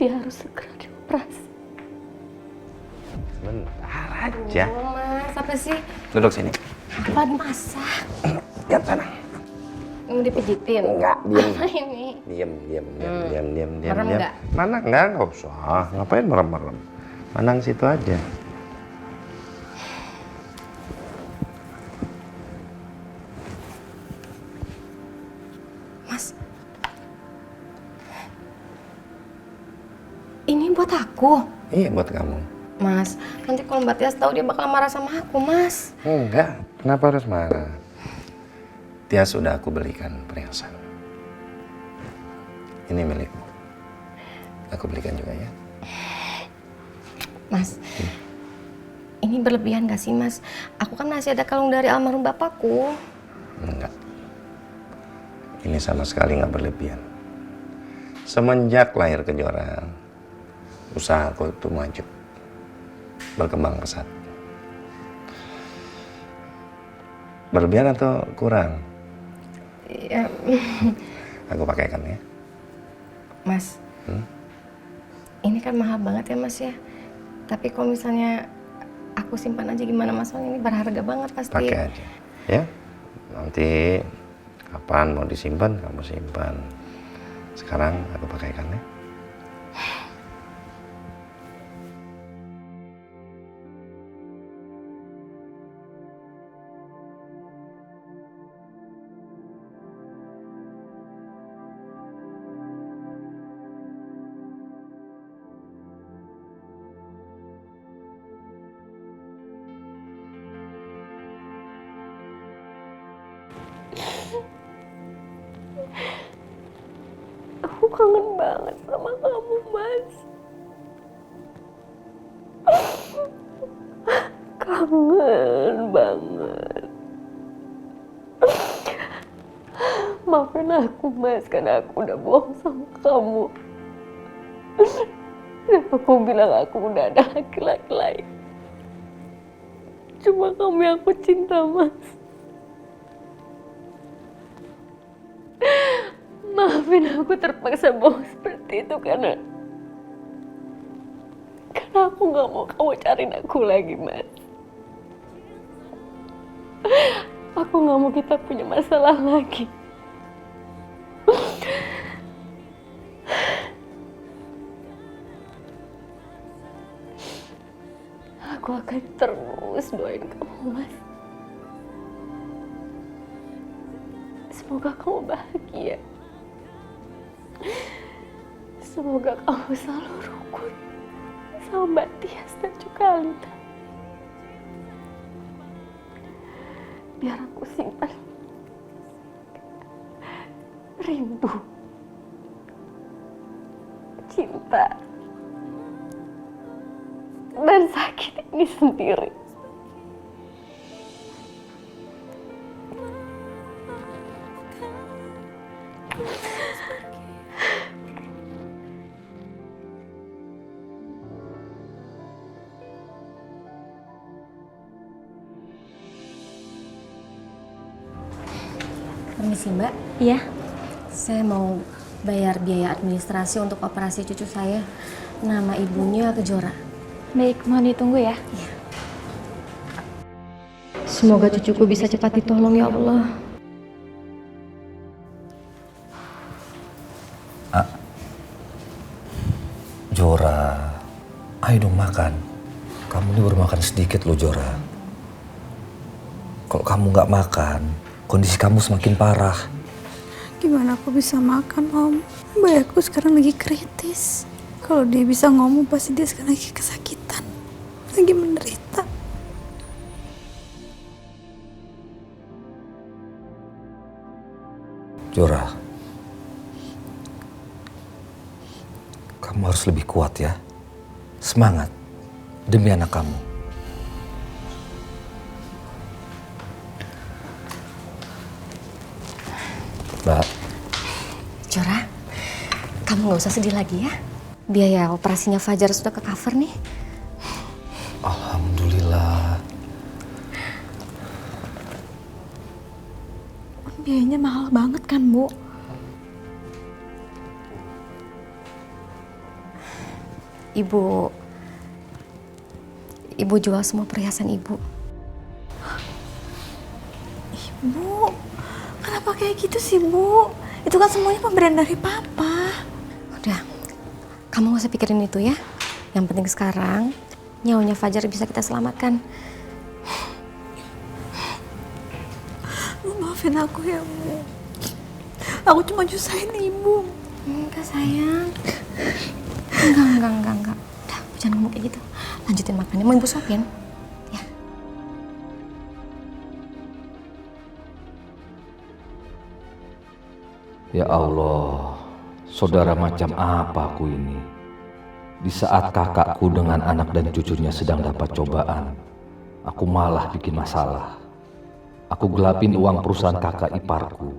Dia harus segera dioperasi. Bentar aja. Mas, apa sih? Duduk sini. Apa masak? Lihat sana. Mau dipijitin? Enggak, diam. Apa ini? Diam. Merem nggak? Mana enggak usah. Ngapain merem-merem? Manang situ aja. Mas. aku? Iya, buat kamu. Mas, nanti kalau Mbak Tias tahu dia bakal marah sama aku, Mas. Enggak, kenapa harus marah? Tias sudah aku belikan perhiasan. Ini milikmu. Aku belikan juga ya. Mas, ini berlebihan gak sih, Mas? Aku kan masih ada kalung dari almarhum bapakku. Enggak. Ini sama sekali nggak berlebihan. Semenjak lahir Kejora, usaha aku itu maju, berkembang pesat. Berlebihan atau kurang? Ya. Aku pakaikan ya. Mas, ini kan mahal banget ya, Mas ya. Tapi kalau misalnya aku simpan aja gimana, Mas? Soalnya ini berharga banget pasti. Pakai aja, ya. Nanti kapan mau disimpan, kamu simpan. Sekarang aku pakaikan ya. Aku kangen banget sama kamu, Mas. Kangen banget. Maafin aku, Mas, karena aku udah bohong sama kamu. Dan aku bilang aku udah ada laki-laki lain. Cuma kamu yang aku cinta, Mas. Maafin aku terpaksa bohong seperti itu karena aku nggak mau kamu cariin aku lagi, Mas. Aku nggak mau kita punya masalah lagi. Aku akan terus doain kamu, Mas. Semoga kamu bahagia. Semoga kamu selalu rukun sama Mbak Tias dan juga Alina. Biar aku simpan rindu, cinta, dan sakit ini sendiri. Permisi, Mbak. Iya. Saya mau bayar biaya administrasi untuk operasi cucu saya. Nama ibunya Kejora. Baik, mohon ditunggu ya. Iya. Semoga cucuku bisa cepat ditolong ya Allah. Jora, ayo dong makan. Kamu ini baru makan sedikit loh, Jora. Kalau kamu nggak makan, kondisi kamu semakin parah. Gimana aku bisa makan, Om? Bayi aku sekarang lagi kritis. Kalau dia bisa ngomong, pasti dia sekarang lagi kesakitan. Lagi menderita. Jora, kamu harus lebih kuat ya. Semangat demi anak kamu. Mbak. Jora, kamu nggak usah sedih lagi ya. Biaya operasinya Fajar sudah ke cover nih. Alhamdulillah. Biayanya mahal banget kan, Bu? Ibu jual semua perhiasan ibu. Ibu, kenapa kayak gitu sih, Bu? Itu kan semuanya pemberian dari Papa. Udah, kamu gak usah pikirin itu ya. Yang penting sekarang, nyawanya Fajar bisa kita selamatkan. Bu, maafin aku ya, Bu. Aku cuma nyusahin Ibu. Enggak, sayang. Enggak. Udah. jangan ngomong kayak gitu. Lanjutin makannya, mau ibu suapin? Ya. Ya Allah, saudara macam apa aku ini? Di saat kakakku dengan anak dan cucunya sedang dapat cobaan, aku malah bikin masalah. Aku gelapin uang perusahaan kakak iparku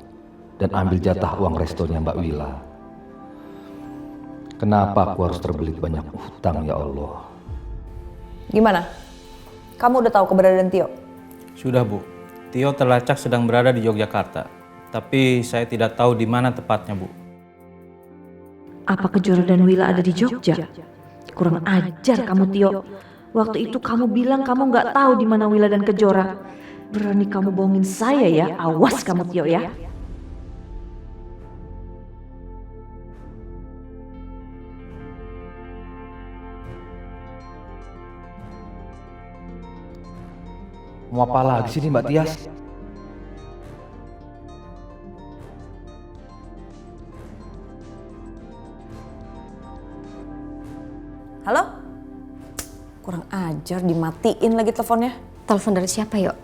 dan ambil jatah uang restonya Mbak Wila. Kenapa aku harus terbelit banyak utang, ya Allah? Gimana? Kamu udah tahu keberadaan Tio? Sudah, Bu. Tio terlacak sedang berada di Yogyakarta. Tapi saya tidak tahu di mana tepatnya, Bu. Apa Kejora dan Wila ada di Jogja? Kurang ajar kamu, Tio. Waktu itu kamu bilang kamu nggak tahu di mana Wila dan Kejora. Berani kamu bohongin saya ya? Awas kamu, Tio ya. Mau apa lagi sih Mbak Tias? Halo? Kurang ajar, dimatiin lagi teleponnya. Telepon dari siapa, Yok?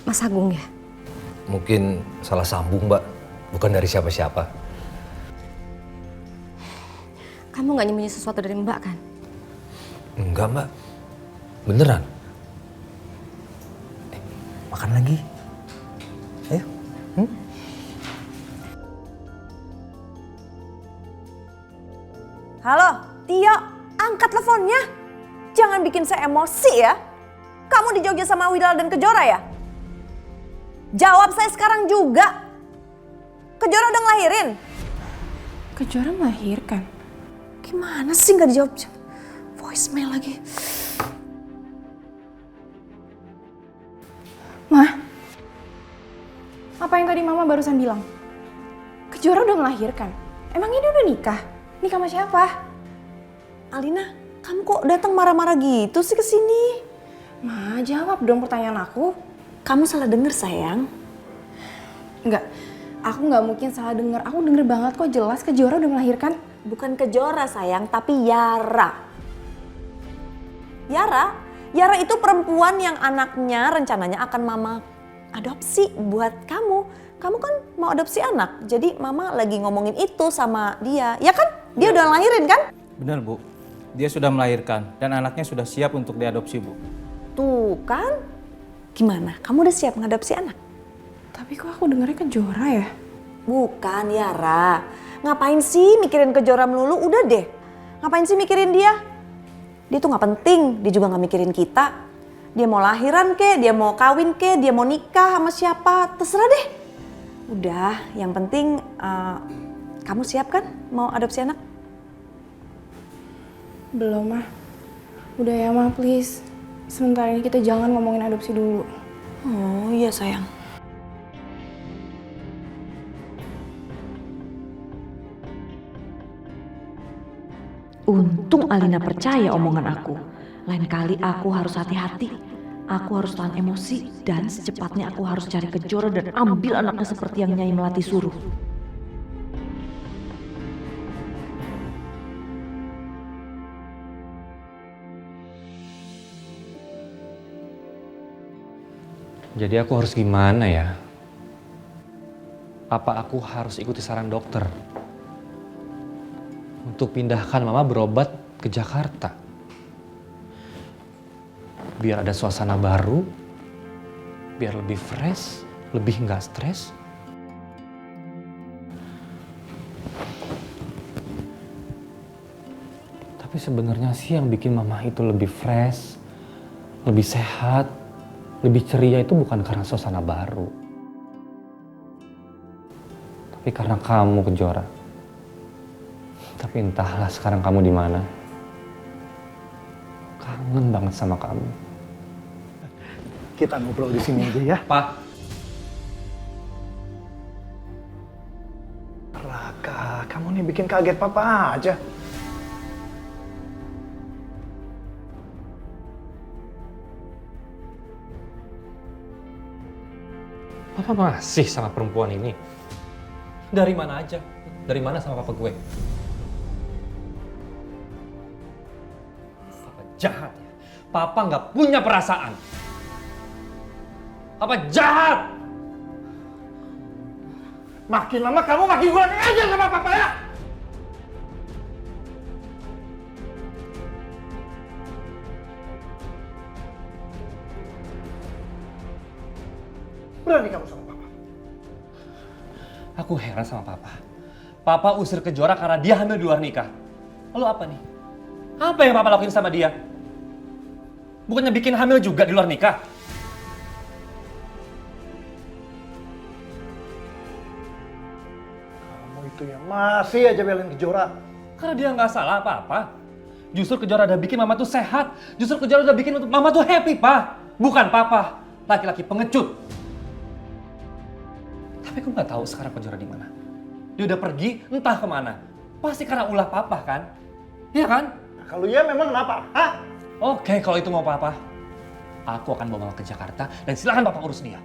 Mas Agung ya? Mungkin salah sambung Mbak, bukan dari siapa-siapa. Kamu nggak nyembunyi sesuatu dari Mbak kan? Enggak Mbak, beneran. Makan lagi. Ayo. Halo, Tio, angkat teleponnya. Jangan bikin saya emosi ya. Kamu di Jogja sama Wila dan Kejora ya? Jawab saya sekarang juga. Kejora udah ngelahirin? Kejora melahirkan? Gimana sih nggak dijawab? Voicemail lagi. Mah, apa yang tadi Mama barusan bilang? Kejora udah melahirkan? Emang ini udah nikah? Nikah sama siapa? Alina, kamu kok datang marah-marah gitu sih ke sini? Ma, jawab dong pertanyaan aku. Kamu salah denger sayang. Enggak, aku nggak mungkin salah denger. Aku denger banget kok, jelas Kejora udah melahirkan. Bukan Kejora sayang, tapi Yara. Yara itu perempuan yang anaknya rencananya akan Mama adopsi buat kamu. Kamu kan mau adopsi anak, jadi Mama lagi ngomongin itu sama dia. Ya kan? Dia udah ngelahirin kan? Benar, Bu. Dia sudah melahirkan dan anaknya sudah siap untuk diadopsi, Bu. Tuh kan? Gimana? Kamu udah siap ngadopsi anak? Tapi kok aku dengernya Kejora ya? Bukan, Yara. Ngapain sih mikirin Kejora melulu? Udah deh. Ngapain sih mikirin dia? Dia tuh gak penting. Dia juga gak mikirin kita. Dia mau lahiran kek, dia mau kawin kek, dia mau nikah sama siapa. Terserah deh. Udah, yang penting kamu siap kan mau adopsi anak? Belum, Mah. Udah ya, Mah, please. Sementara ini kita jangan ngomongin adopsi dulu. Oh iya sayang. Untung Alina percaya omongan aku. Lain kali aku harus hati-hati. Aku harus tahan emosi dan secepatnya aku harus cari Kejora dan ambil anaknya seperti yang Nyai Melati suruh. Jadi aku harus gimana ya? Apa aku harus ikuti saran dokter untuk pindahkan Mama berobat ke Jakarta? Biar ada suasana baru, biar lebih fresh, lebih nggak stres. Tapi sebenarnya sih yang bikin Mama itu lebih fresh, lebih sehat, lebih ceria itu bukan karena suasana baru. Tapi karena kamu, Kejora. Tapi entahlah sekarang kamu di mana. Kangen banget sama kamu. Kita ngobrol di sini aja ya. Pak. Raka, kamu nih bikin kaget Papa aja. Papa masih sama perempuan ini? Dari mana aja? Dari mana sama papa gue? Papa jahat ya. Papa nggak punya perasaan. Papa jahat. Makin lama kamu makin kurang ajar sama papa ya. Berani kamu sama papa? Aku heran sama papa. Papa usir Kejora karena dia hamil di luar nikah. Lalu apa nih? Apa yang papa lakuin sama dia? Bukannya bikin hamil juga di luar nikah? Kamu itu ya masih aja belain Kejora. Karena dia nggak salah apa-apa. Justru Kejora udah bikin mama tuh sehat. Justru Kejora udah bikin mama tuh happy, Pak. Bukan papa, laki-laki pengecut. Tapi aku nggak tahu sekarang Kejora di mana. Dia udah pergi entah kemana. Pasti karena ulah papa kan? Iya kan? Kalau iya memang kenapa? Hah? Oke, kalau itu mau papa, aku akan bawa mama ke Jakarta dan silakan papa urus dia.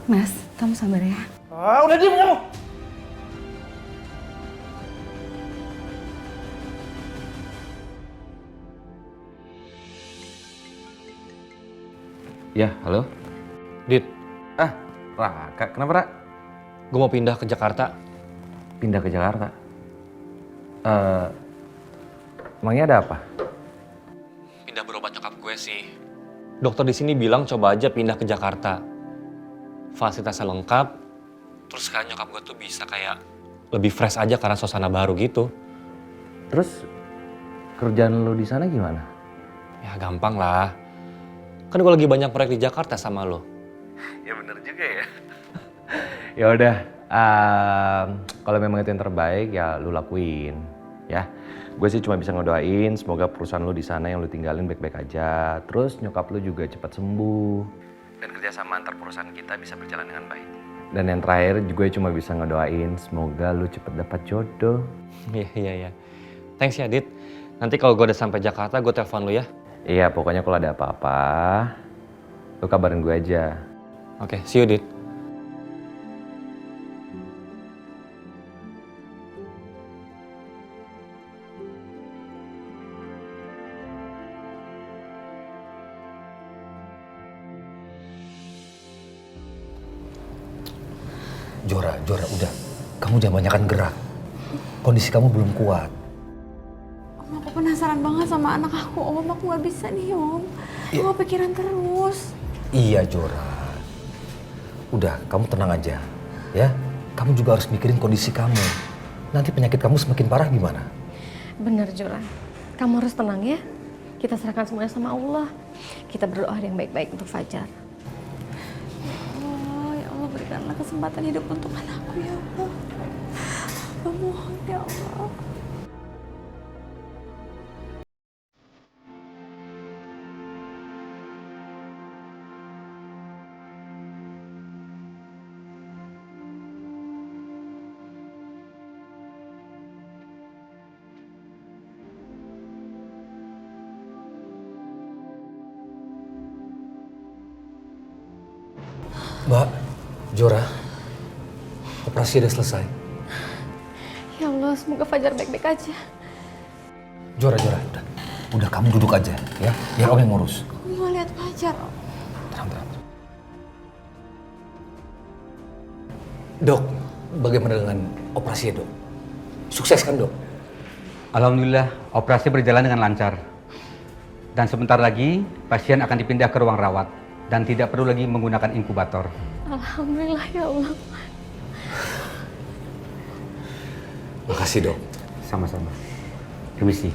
Mas, kamu sabar ya. Udah diem kamu. Ya, halo? Dit. Raka, kenapa, Ra? Gue mau pindah ke Jakarta. Pindah ke Jakarta? Emangnya ada apa? Pindah berobat nyokap gue sih. Dokter di sini bilang coba aja pindah ke Jakarta. Fasilitasnya lengkap, terus sekarang nyokap gue tuh bisa kayak lebih fresh aja karena suasana baru gitu. Terus kerjaan lo di sana gimana? Ya gampang lah. Kan gue lagi banyak proyek di Jakarta sama lo. Ya bener juga ya. Ya udah, kalau memang itu yang terbaik ya lu lakuin, ya. Gue sih cuma bisa ngedoain semoga perusahaan lu di sana yang lu tinggalin baik-baik aja. Terus nyokap lu juga cepat sembuh. Dan kerjasama antar perusahaan kita bisa berjalan dengan baik. Dan yang terakhir gue cuma bisa ngedoain semoga lu cepet dapat jodoh. Iya. Thanks ya, Dit. Nanti kalau gue udah sampai Jakarta, gue telepon lu ya. Iya, pokoknya kalau ada apa-apa, lu kabarin gue aja. Oke, see you, Dit. Jora, udah. Kamu jangan banyakan gerak. Kondisi kamu belum kuat. Om, aku penasaran banget sama anak aku. Om, aku gak bisa nih, Om. Aku kepikiran terus. Iya, Jora. Udah, kamu tenang aja. Ya, kamu juga harus mikirin kondisi kamu. Nanti penyakit kamu semakin parah gimana? Bener, Jora. Kamu harus tenang ya. Kita serahkan semuanya sama Allah. Kita berdoa yang baik-baik untuk Fajar. Berikanlah kesempatan hidup untuk anakku ya Allah. Aku mohon ya Allah. Mbak, Jora, operasi udah selesai. Ya Allah, semoga Fajar baik-baik aja. Jora, udah kamu duduk aja ya, biar Om yang ngurus. Aku mau lihat Fajar, Om. Tenang. Dok, bagaimana dengan operasi ya, Dok? Sukses kan, Dok? Alhamdulillah, operasi berjalan dengan lancar. Dan sebentar lagi, pasien akan dipindah ke ruang rawat dan tidak perlu lagi menggunakan inkubator. Alhamdulillah ya Allah. Makasih, Dok. Sama-sama. Permisi.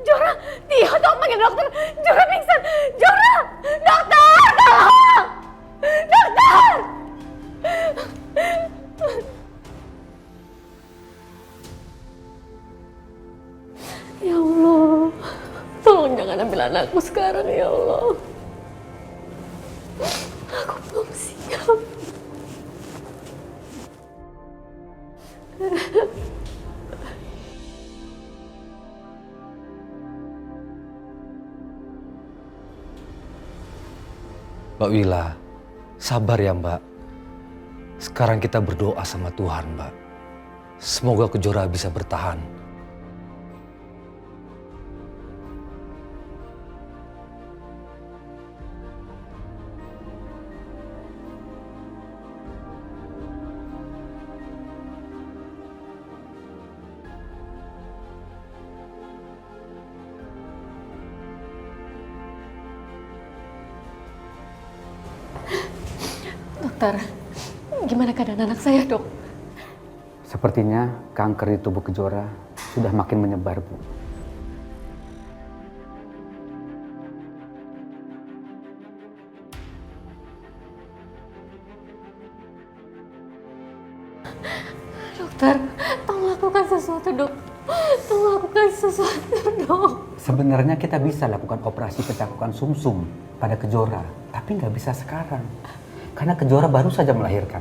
Jora, Tio, tolong panggil dokter. Jora pingsan. Jora, dokter, tolong. Dokter. Ya Allah, tolong jangan ambil anakku sekarang ya Allah. Aku belum siap. Mbak Wila, sabar ya Mbak. Sekarang kita berdoa sama Tuhan Mbak. Semoga Kejora bisa bertahan. Dokter, gimana keadaan anak saya, Dok? Sepertinya kanker di tubuh Kejora sudah makin menyebar, Bu. Dokter, tolong lakukan sesuatu, Dok. Tolong lakukan sesuatu, Dok. Sebenarnya kita bisa lakukan operasi pencakukan sumsum pada Kejora, tapi nggak bisa sekarang. Karena Kejora baru saja melahirkan.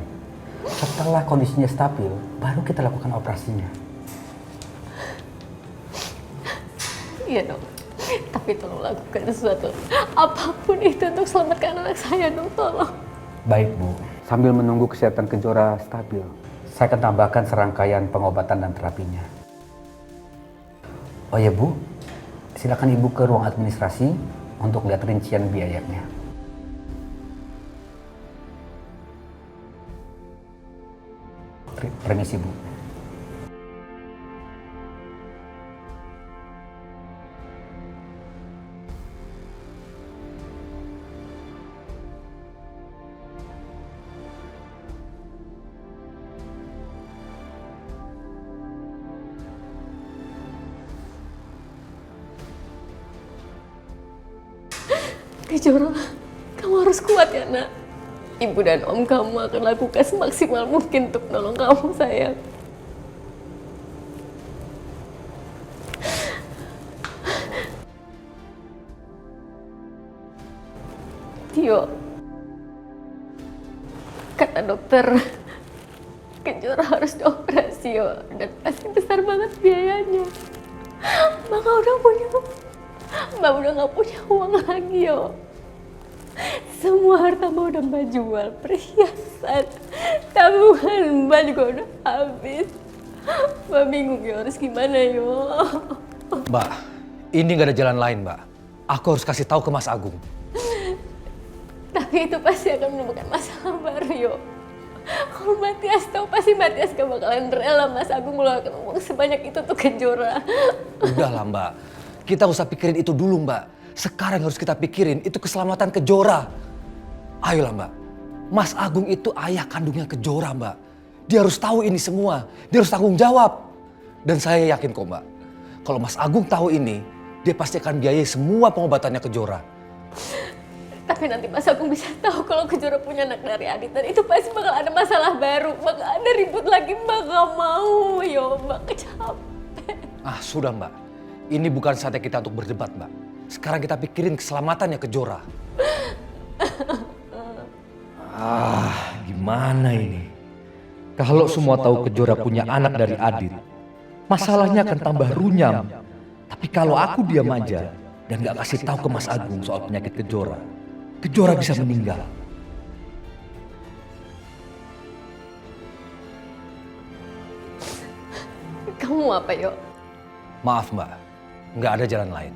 Setelah kondisinya stabil, baru kita lakukan operasinya. Iya, Dok. Tapi tolong lakukan sesuatu. Apapun itu untuk selamatkan anak saya, Dok. Tolong. Baik, Bu. Sambil menunggu kesehatan Kejora stabil, saya akan tambahkan serangkaian pengobatan dan terapinya. Oh ya, Bu. Silakan Ibu ke ruang administrasi untuk lihat rincian biayanya. Permisi, Bu. Kejora, kamu harus kuat ya, Nak. Ibu dan Om kamu akan lakukan semaksimal mungkin untuk nolong kamu, sayang. Tio, kata dokter, Kejora harus dioperasi, yo, dan pasti besar banget biayanya. Mbak udah nggak punya uang lagi, yo. Semua harta Mbak udah Mbak jual, perhiasan, tabungan Mbak juga udah habis. Mbak bingung ya harus gimana, yo. Mbak, ini nggak ada jalan lain, Mbak. Aku harus kasih tahu ke Mas Agung. Tapi itu pasti akan menemukan masalah baru, yo. Kalau Mbak Tias tahu, pasti Mbak Tias gak bakalan rela Mas Agung mengeluarkan uang sebanyak itu tuh Kejora. Udahlah, Mbak. Kita usah pikirin itu dulu, Mbak. Sekarang harus kita pikirin itu keselamatan Kejora. Ayolah, Mbak. Mas Agung itu ayah kandungnya Kejora, Mbak. Dia harus tahu ini semua. Dia harus tanggung jawab. Dan saya yakin kok, Mbak. Kalau Mas Agung tahu ini, dia pasti akan biayai semua pengobatannya Kejora. Tapi nanti Mas Agung bisa tahu kalau Kejora punya anak dari Adit. Dan itu pasti bakal ada masalah baru. Bakal ada ribut lagi. Mbak gak mau, yo. Mbak capek. Ah, sudah, Mbak. Ini bukan saatnya kita untuk berdebat, Mbak. Sekarang kita pikirin keselamatannya Kejora. Gimana ini? Kalau semua tahu Kejora punya anak dari Adit, masalahnya akan tambah runyam. Tapi kalau aku diam aja dan gak kasih tahu ke Mas Agung soal penyakit Kejora, Kejora bisa meninggal. Kamu apa, yo? Maaf, Mbak. Nggak ada jalan lain.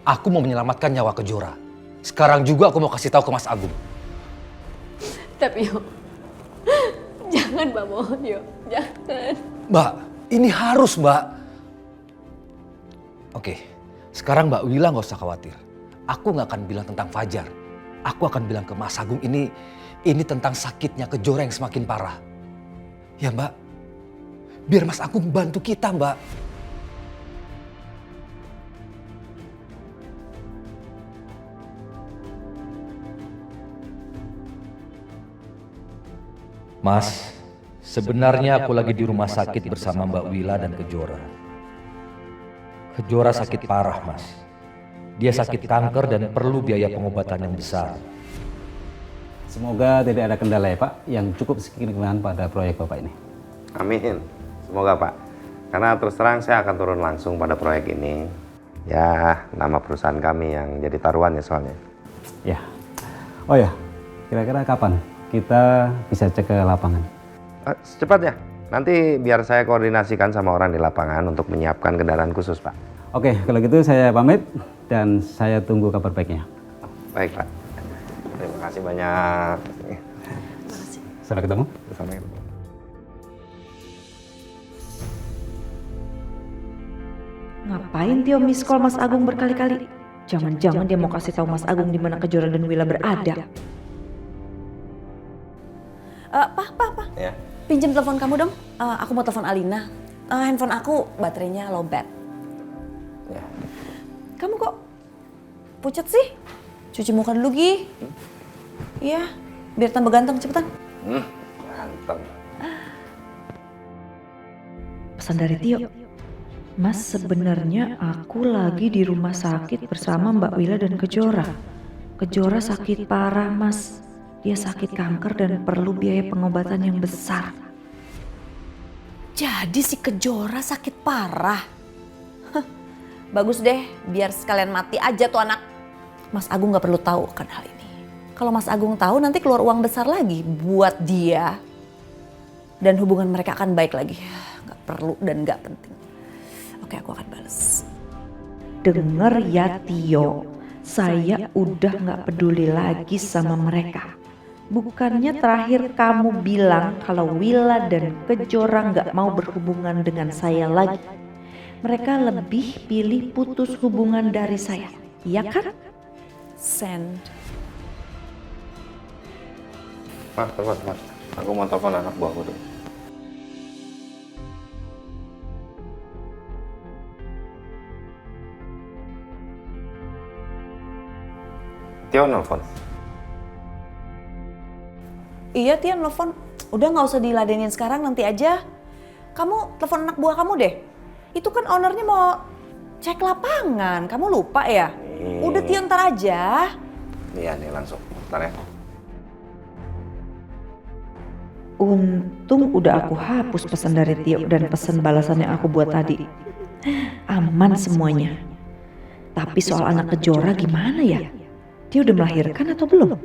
Aku mau menyelamatkan nyawa Kejora. Sekarang juga aku mau kasih tahu ke Mas Agung. Tapi, yo, jangan, Mbak, mohon, yo. Jangan. Mbak, ini harus, Mbak. Oke, sekarang Mbak Wila nggak usah khawatir. Aku nggak akan bilang tentang Fajar. Aku akan bilang ke Mas Agung ini tentang sakitnya Kejora yang semakin parah. Ya, Mbak. Biar Mas Agung bantu kita, Mbak. Mas, sebenarnya aku lagi di rumah sakit bersama Mbak Wila dan Kejora. Kejora sakit parah, Mas. Dia sakit kanker dan perlu biaya pengobatan yang besar. Semoga tidak ada kendala ya, Pak, yang cukup signifikan pada proyek Bapak ini. Amin. Semoga Pak. Karena terus terang saya akan turun langsung pada proyek ini. Ya, nama perusahaan kami yang jadi taruhannya soalnya. Ya. Oh ya, kira-kira kapan kita bisa cek ke lapangan? Secepatnya. Nanti biar saya koordinasikan sama orang di lapangan untuk menyiapkan kendaraan khusus, Pak. Oke, kalau gitu saya pamit dan saya tunggu kabar baiknya. Baik, Pak. Terima kasih banyak. Sampai ketemu. Sampai ketemu. Ngapain Tio miss call Mas Agung berkali-kali? Jangan-jangan dia mau kasih tahu Mas Agung di mana Kejora dan Willa berada. Pak. Ya. Pinjam telepon kamu dong. Aku mau telepon Alina. Handphone aku baterainya lowbat. Ya. Kamu kok pucat sih? Cuci muka dulu, Gi. Iya, biar tambah ganteng cepetan. Ganteng. Pesan dari Tio. Mas, sebenarnya aku lagi di rumah sakit bersama Mbak Willa dan Kejora. Kejora sakit parah, Mas. Dia sakit kanker dan perlu biaya pengobatan yang besar. Jadi si Kejora sakit parah. Bagus deh, biar sekalian mati aja tuh anak. Mas Agung gak perlu tahu kan hal ini. Kalau Mas Agung tahu nanti keluar uang besar lagi buat dia. Dan hubungan mereka akan baik lagi. Gak perlu dan gak penting. Oke, aku akan balas. Dengar ya Tio, saya udah gak peduli lagi sama mereka. Bukannya terakhir kamu bilang kalau Willa dan Kejora gak mau berhubungan dengan saya lagi. Mereka lebih pilih putus hubungan dari saya, iya kan? Send. Mas. Aku mau telepon anak buahku dulu. Tio nelfon. Iya, Tia nelfon. Udah gak usah diladenin sekarang, nanti aja. Kamu telepon anak buah kamu deh. Itu kan ownernya mau cek lapangan. Kamu lupa ya? Udah Tia, ntar aja. Iya nih langsung. Bentar ya. Untung udah aku hapus pesan dari Tio dan pesan balasan yang aku buat tadi. Aman semuanya. Tapi soal anak Kejora gimana ya? Dia udah melahirkan atau belum?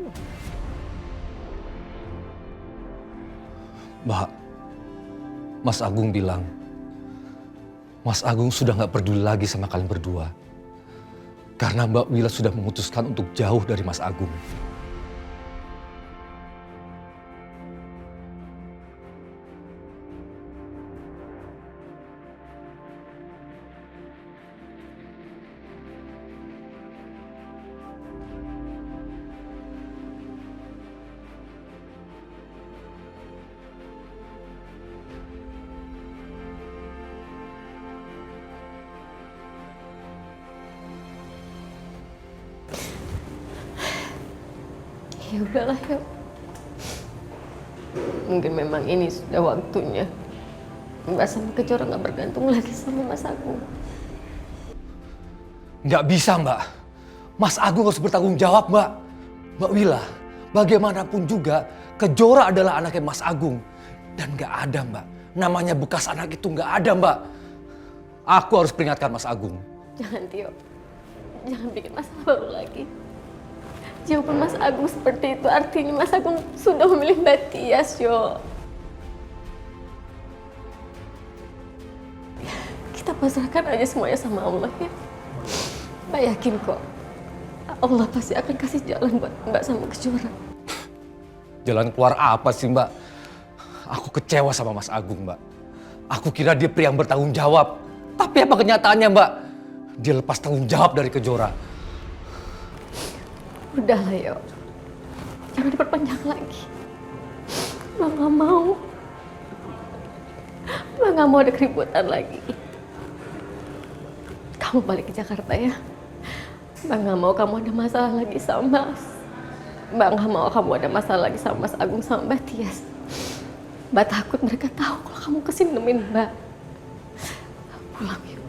Mbak, Mas Agung bilang, Mas Agung sudah gak peduli lagi sama kalian berdua. Karena Mbak Willa sudah memutuskan untuk jauh dari Mas Agung. Ya udahlah yuk. Mungkin memang ini sudah waktunya. Mbak sama Kejora nggak bergantung lagi sama Mas Agung. Nggak bisa, Mbak. Mas Agung harus bertanggung jawab, Mbak. Mbak Willa, bagaimanapun juga Kejora adalah anaknya Mas Agung. Dan nggak ada, Mbak. Namanya bekas anak itu nggak ada, Mbak. Aku harus peringatkan Mas Agung. Jangan Tio, jangan bikin masalah baru lagi. Jawaban Mas Agung seperti itu artinya Mas Agung sudah memilih Mbak Tias, yo. Kita pasrahkan aja semuanya sama Allah ya. Mbak yakin kok, Allah pasti akan kasih jalan buat Mbak sama Kejora. Jalan keluar apa sih, Mbak? Aku kecewa sama Mas Agung, Mbak. Aku kira dia pria yang bertanggung jawab. Tapi apa kenyataannya, Mbak? Dia lepas tanggung jawab dari Kejora. Udahlah yo, jangan diperpanjang lagi. Mbak gak mau. Mbak gak mau ada keributan lagi. Kamu balik ke Jakarta ya. Mbak gak mau kamu ada masalah lagi sama Mas. Mbak gak mau kamu ada masalah lagi sama Mas Agung sama Mbak Tias. Mbak takut mereka tahu kalau kamu kesini nemuin Mbak. Pulang yuk.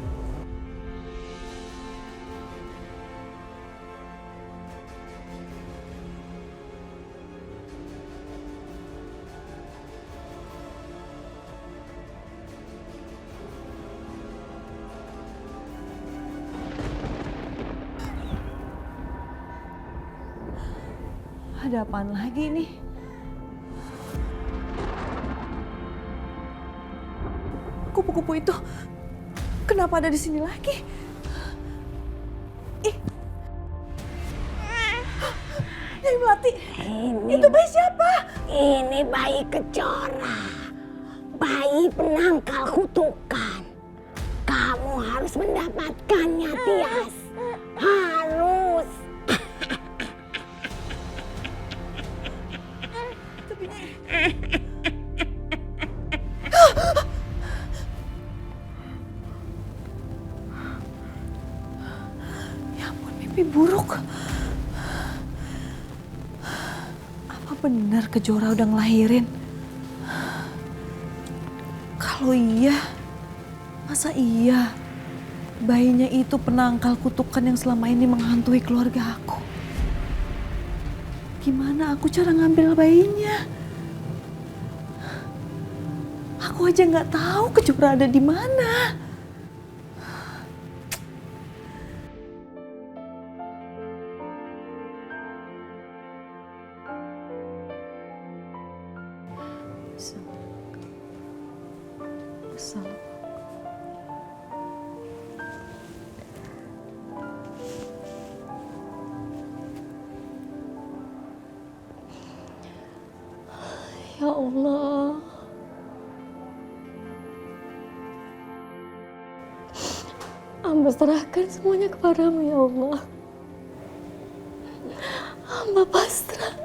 ada apaan lagi nih? Kupu-kupu itu kenapa ada di sini lagi? Ih. Nyai Melati, itu bayi siapa? Ini bayi Kejora, bayi penangkal kutukan. Kamu harus mendapatkannya, Tias. Harus. Ya ampun, mimpi buruk. Apa benar Kejora udah ngelahirin? Kalau iya, masa iya bayinya itu penangkal kutukan yang selama ini menghantui keluarga aku? Gimana aku cara ngambil bayinya? Aku aja nggak tahu Kejora ada di mana. Ya Allah. Hamba serahkan semuanya kepadamu ya Allah. Hamba pasrah.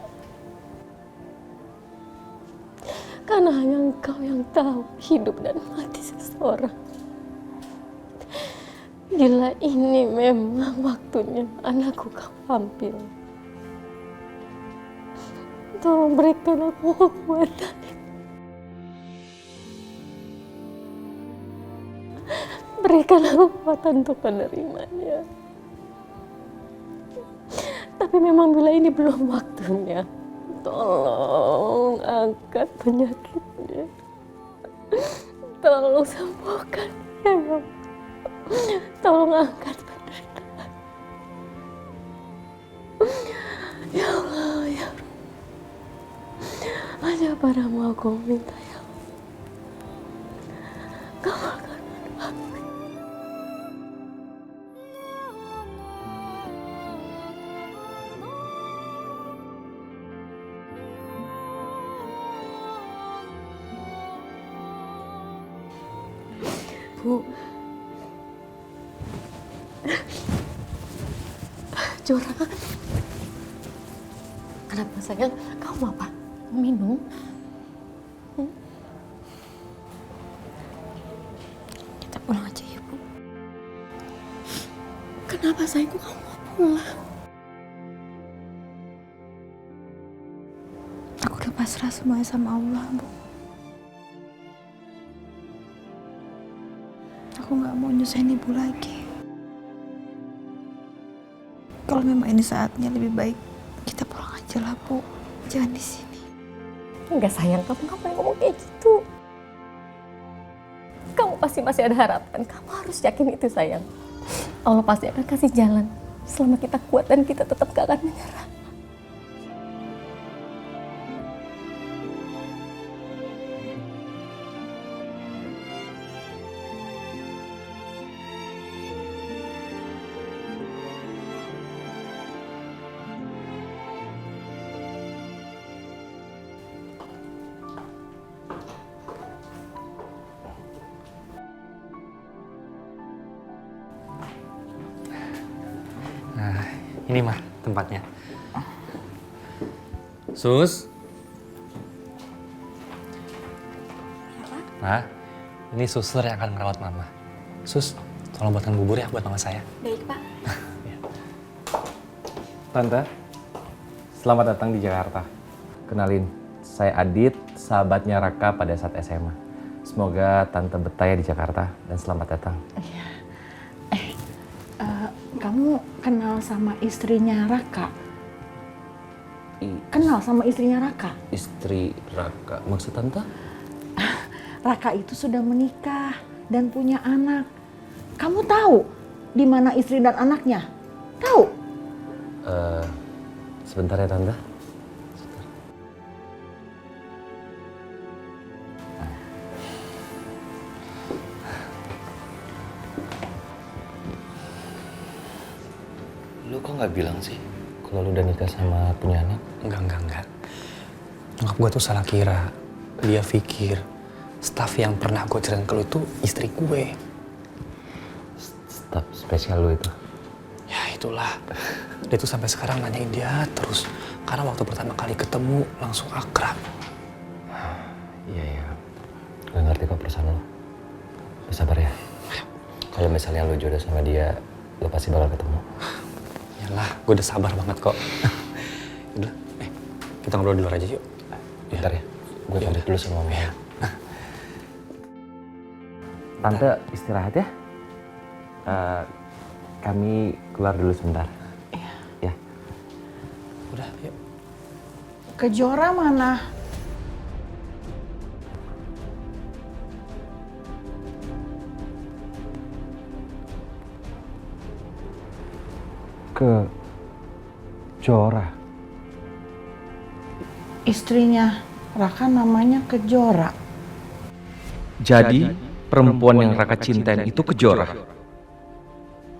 Karena hanya Engkau yang tahu hidup dan mati seseorang. Bila ini memang waktunya anakku kau ambil. Tolong berikan aku kekuatan. Berikan aku kekuatan untuk menerimanya. Tapi memang bila ini belum waktunya, tolong angkat penyakitnya. Tolong sembuhkan ya Allah. Tolong angkat penderitaan. Ya Allah, ya Allah. Hanya padamu aku minta ya Allah. Kabulkan doaku. Bu, Jora, kenapa sayang? Kamu apa? Minum? Kita pulang aja ya, Bu. Kenapa sayang? Kok kamu mau pulang? Aku udah pasrah semuanya sama Allah, Bu. Aku nggak mau nyusahin Ibu lagi. Kalau memang ini saatnya, lebih baik kita pulang aja lah, Bu. Jangan di sini. Enggak sayang, kamu ngapain ngomong kayak gitu? Kamu pasti masih ada harapan. Kamu harus yakin itu sayang. Allah pasti akan kasih jalan. Selama kita kuat dan kita tetap gak akan menyerah. Nah, ini mah tempatnya. Sus. Nah, ini suster yang akan merawat mama. Sus, tolong buatkan bubur ya buat mama saya. Baik, Pak. Tante, selamat datang di Jakarta. Kenalin, saya Adit, sahabatnya Raka pada saat SMA. Semoga Tante betah ya di Jakarta dan selamat datang. Kamu kenal sama istrinya Raka? Kenal sama istrinya Raka? Istri Raka, maksud Tante? Raka itu sudah menikah dan punya anak. Kamu tahu di mana istri dan anaknya? Tahu? Sebentar ya Tante. nggak bilang sih kalau lu udah nikah sama punya anak? Enggak. Nyokap gue tuh salah kira. Dia pikir staf yang pernah gue ceritain ke lu itu istri gue. Staf spesial lu itu? Ya itulah. Dia tuh sampai sekarang nanyain dia terus. Karena waktu pertama kali ketemu langsung akrab. Iya. Gue ngerti kok perasaan lo. Lo sabar ya. Kalau misalnya lo jodoh sama dia, lo pasti bakal ketemu. Yalah, gue udah sabar banget kok. Udah, kita ngobrol di luar aja yuk. Bentar ya, gue pamit dulu sama Mama. Ya. Tante istirahat ya. Kami keluar dulu sebentar. Ya. Udah, yuk. Kejora mana? Kejora. Istrinya Raka namanya Kejora. Jadi perempuan yang Raka cintain itu Kejora.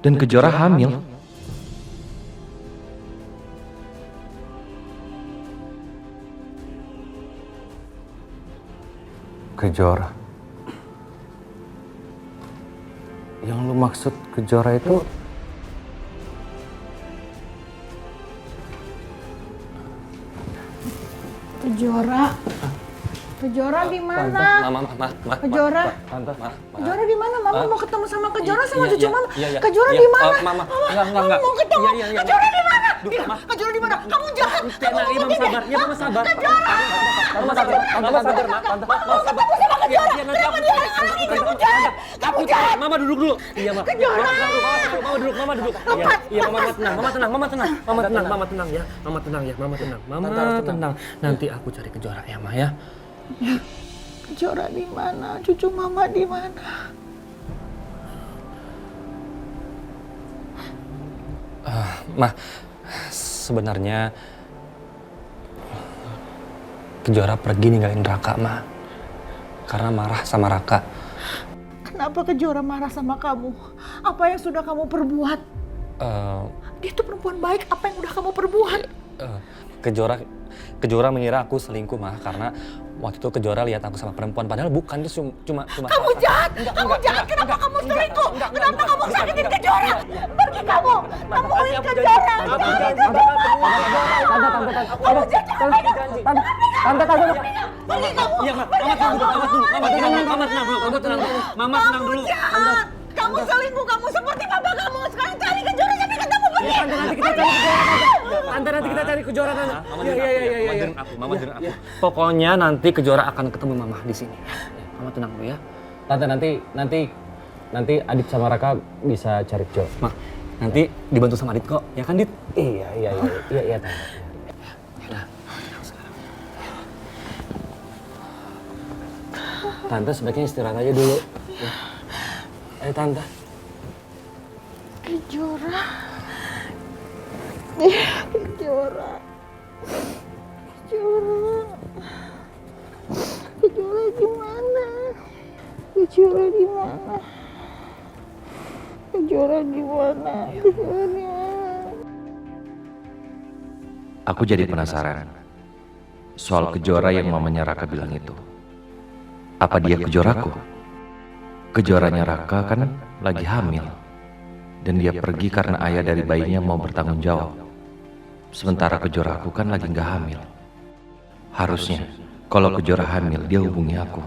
Dan Kejora hamil. Kejora. Yang lu maksud Kejora itu Kejora di mana? Kejora. Kejora di mana? Mama mau ketemu sama Kejora sama cucu Mama. Kejora di mana? Mama mau ketemu. Kejora di mana? Kejora di mana? Kamu jahat. Mama sabar. Ya, Mama sabar. Kejora. Mama sabar, Tante. Mama sabar. Iya, nanti aku jahat. Mama duduk dulu. Iya, Mama. Kejora. Mama duduk. Iya, Mama tenang. Mama tenang. Nanti aku cari Kejora ya, Ma ya. Kejora di mana? Cucu Mama di mana? Ma, sebenarnya Kejora pergi ninggalin Raka, Ma. Karena marah sama Raka. Kenapa Kejora marah sama kamu? Apa yang sudah kamu perbuat? Dia tuh perempuan baik, apa yang udah kamu perbuat? Kejora mengira aku selingkuh, Ma, karena waktu itu Kejora lihat aku sama perempuan, padahal bukan, itu cuma Kamu jahat! Kamu jahat! Kenapa kamu selingkuh? Kenapa kamu sakitin Kejora? Pergi kamu! Temuin Kejora! Tante, pergi kamu! Iya, Mama tenang dulu. Kamu selingkuh, kamu seperti papa kamu. Sekarang cari Kejora sampai ketemu, pergi! Tante, nanti kita cari Kejora. Iya. Mama dengerin aku. Pokoknya nanti Kejora akan ketemu Mama di sini. Mama tenang dulu ya. Tante, nanti Adit sama Raka bisa cari Jo. Ma, nanti dibantu sama Adit kok, ya kan Dit? Iya, Tante. Yaudah. Tante sebaiknya istirahat aja dulu. Ya. Ayo Tante. Kejora di mana? Aku jadi penasaran soal Kejora yang mamanya Raka bilang itu. Apa dia Kejoraku? Kejoranya Raka kan lagi hamil. Dan dia pergi karena ayah dari bayinya mau bertanggung jawab. Sementara Kejoraku kan lagi nggak hamil. Harusnya kalau Kejora hamil dia hubungi aku.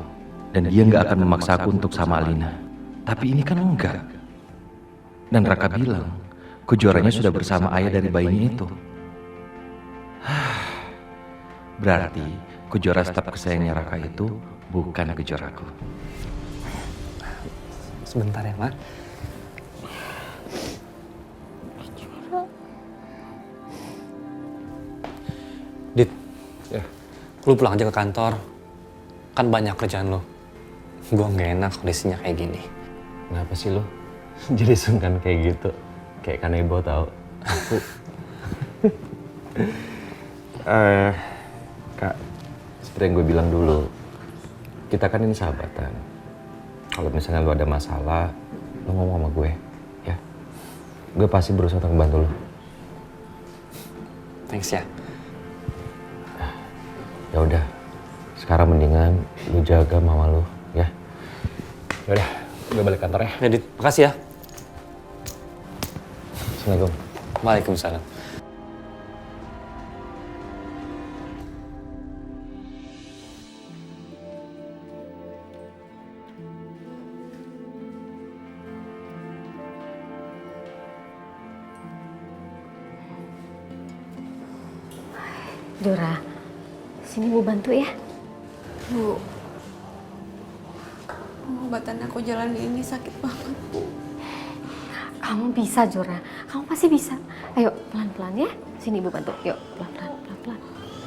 Dan dia nggak akan memaksa aku untuk sama Alina. Tapi ini kan enggak. Dan Raka bilang Kejoranya sudah bersama ayah dari bayinya itu. Berarti Kejora staf kesayangannya Raka itu bukan Kejoraku. Sebentar ya, Ma. Dit, ya. Lu pulang aja ke kantor. Kan banyak kerjaan lu. Gua nggak enak kondisinya kayak gini. Kenapa sih lo jadi sungkan kayak gitu? Kayak kanebo tau. Aku... Kak, seperti yang gue bilang dulu, kita kan ini sahabatan. Kalau misalnya lo ada masalah, lo ngomong sama gue, ya. Gue pasti berusaha untuk membantu lo. Thanks ya. Ya udah, sekarang mendingan lu jaga mama lu, ya. Ya udah, gue balik kantor ya. Dit, makasih ya. Assalamualaikum. Waalaikumsalam. Jora, sini Bu bantu ya. Bu, pengobatan aku jalan ini sakit banget, Bu. Kamu bisa, Jora. Kamu pasti bisa. Ayo, pelan-pelan ya. Sini Ibu bantu. Yuk, pelan-pelan, pelan-pelan.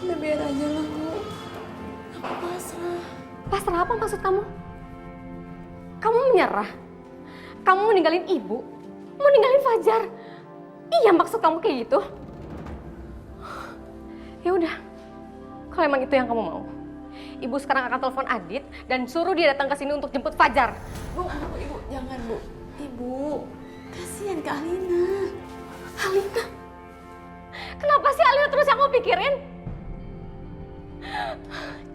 Udah biar aja lah, Bu. Aku pasrah. Pasrah apa maksud kamu? Kamu menyerah? Kamu meninggalin Ibu? Mau ninggalin Fajar? Iya, maksud kamu kayak gitu? Ya udah, kalau emang itu yang kamu mau, Ibu sekarang akan telepon Adit dan suruh dia datang ke sini untuk jemput Fajar. Bu, Ibu, jangan Bu. Ibu, kasihan ke Alina. Alina? Kenapa sih Alina terus yang kamu pikirin?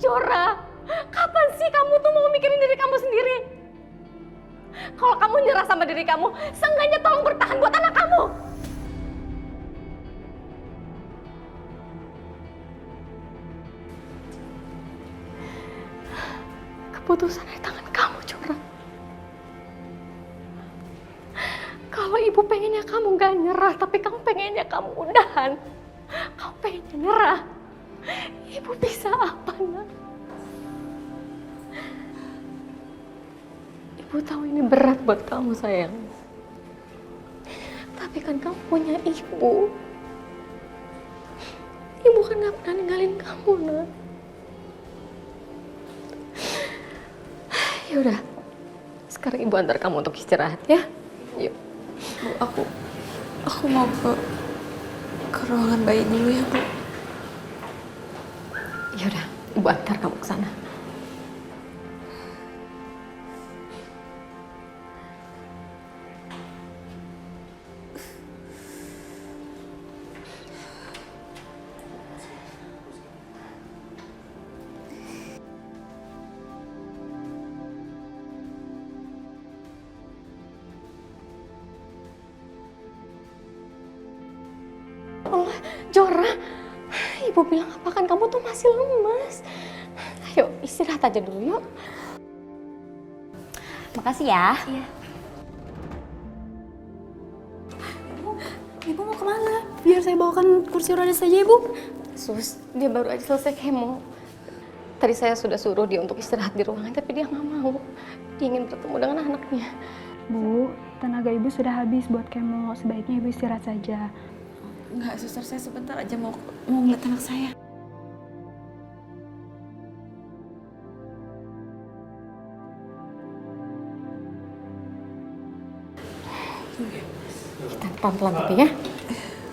Jora, kapan sih kamu tuh mau mikirin diri kamu sendiri? Kalau kamu nyerah sama diri kamu, seenggaknya tolong bertahan buat anak kamu. Keputusan di tangan kamu, Jora. Kalau Ibu pengennya kamu gak nyerah, tapi kamu pengennya kamu udahan. Kamu pengennya nyerah. Ibu bisa apa, nak? Ibu tahu ini berat buat kamu, sayang. Tapi kan kamu punya Ibu. Ibu kan gak pernah ninggalin kamu, nak. Ya udah, sekarang Ibu antar kamu untuk istirahat ya. Yuk. Bu, aku mau ke ruangan bayi dulu ya, Bu. Ya udah, Ibu antar kamu ke sana. Allah, Jora, Ibu bilang apa kan kamu tuh masih lemas. Ayo istirahat aja dulu yuk. Makasih ya. Iya. Ibu mau kemana? Biar saya bawakan kursi roda saja, Ibu. Sus, dia baru aja selesai kemo. Tadi saya sudah suruh dia untuk istirahat di ruangan, tapi dia nggak mau. Dia ingin bertemu dengan anaknya. Bu, tenaga Ibu sudah habis buat kemo. Sebaiknya Ibu istirahat saja. Enggak, suster, saya sebentar aja mau ngeliat anak saya. Kita pelan-pelan tapi ya.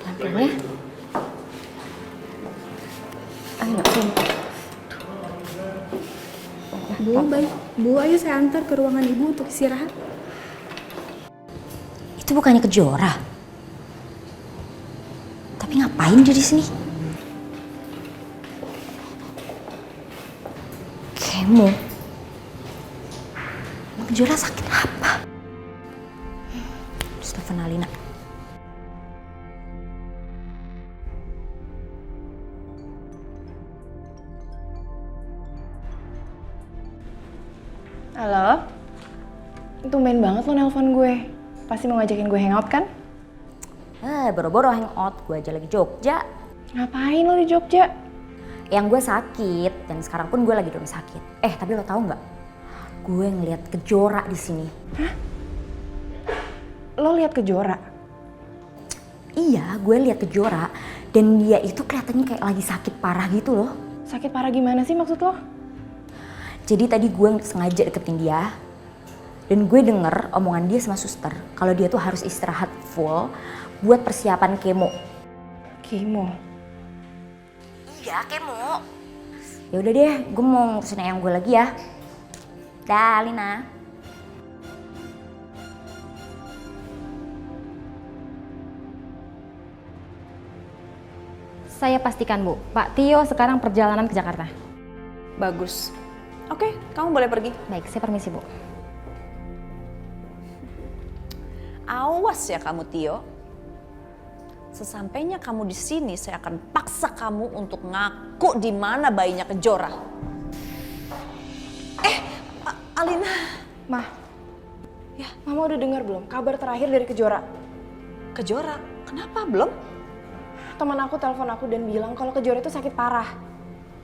Pelan-pelan ya. Ayo, sini. Bu, baik. Bu, ayo saya antar ke ruangan Ibu untuk istirahat. Itu bukannya Kejora? Tapi ngapain dia di sini? Kemo. Kejora sakit apa? Terus telepon Alina. Halo? Tumben banget lo nelpon gue. Pasti mau ngajakin gue hangout kan? Boro-boro hangout, gue aja lagi Jogja. Ngapain lo di Jogja? Yang gue sakit, dan sekarang pun gue lagi di rumah sakit. Tapi lo tahu nggak? Gue ngeliat Kejora di sini. Hah? Lo lihat Kejora? Iya, gue lihat Kejora, dan dia itu kelihatannya kayak lagi sakit parah gitu loh. Sakit parah gimana sih maksud lo? Jadi tadi gue sengaja deketin dia, dan gue denger omongan dia sama suster kalau dia tuh harus istirahat full buat persiapan kemo. Kemo? Iya, kemo. Ya udah deh, gue mau ngurusin ayang gue lagi ya. Dah, Lina. Saya pastikan Bu, Pak Tio sekarang perjalanan ke Jakarta. Bagus. Oke, kamu boleh pergi. Baik, saya permisi Bu. Awas ya kamu Tio. Sesampainya kamu di sini, saya akan paksa kamu untuk ngaku di mana bayinya Kejora. Alina. Ma, ya, Mama udah dengar belum kabar terakhir dari Kejora? Kejora? Kenapa belum? Teman aku telepon aku dan bilang kalau Kejora itu sakit parah.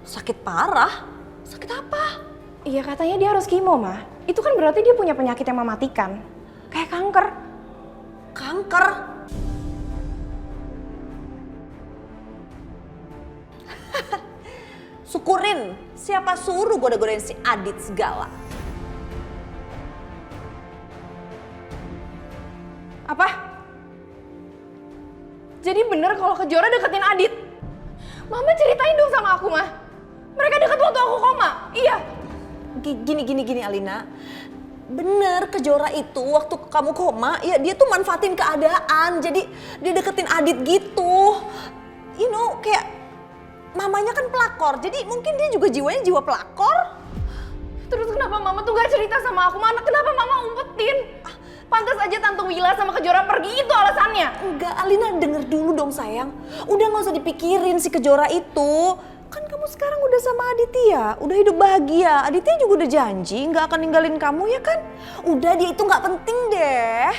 Sakit parah? Sakit apa? Iya, katanya dia harus kimo, Ma. Itu kan berarti dia punya penyakit yang mematikan. Kayak kanker. Kanker? Syukurin, siapa suruh goda-godain si Adit segala? Apa? Jadi bener kalau Kejora deketin Adit? Mama ceritain dong sama aku, Ma. Mereka deket waktu aku koma, iya. Gini Alina. Bener, Kejora itu waktu kamu koma, ya dia tuh manfaatin keadaan. Jadi dia deketin Adit gitu. You know, kayak mamanya kan pelakor, jadi mungkin dia juga jiwanya jiwa pelakor. Terus kenapa Mama tuh gak cerita sama aku? Kenapa Mama umpetin? Pantas aja Tante Willa sama Kejora pergi, itu alasannya. Enggak, Alina denger dulu dong sayang. Udah gak usah dipikirin si Kejora itu. Kan kamu sekarang udah sama Aditya, udah hidup bahagia. Aditya juga udah janji gak akan ninggalin kamu ya kan? Udah, dia itu gak penting deh.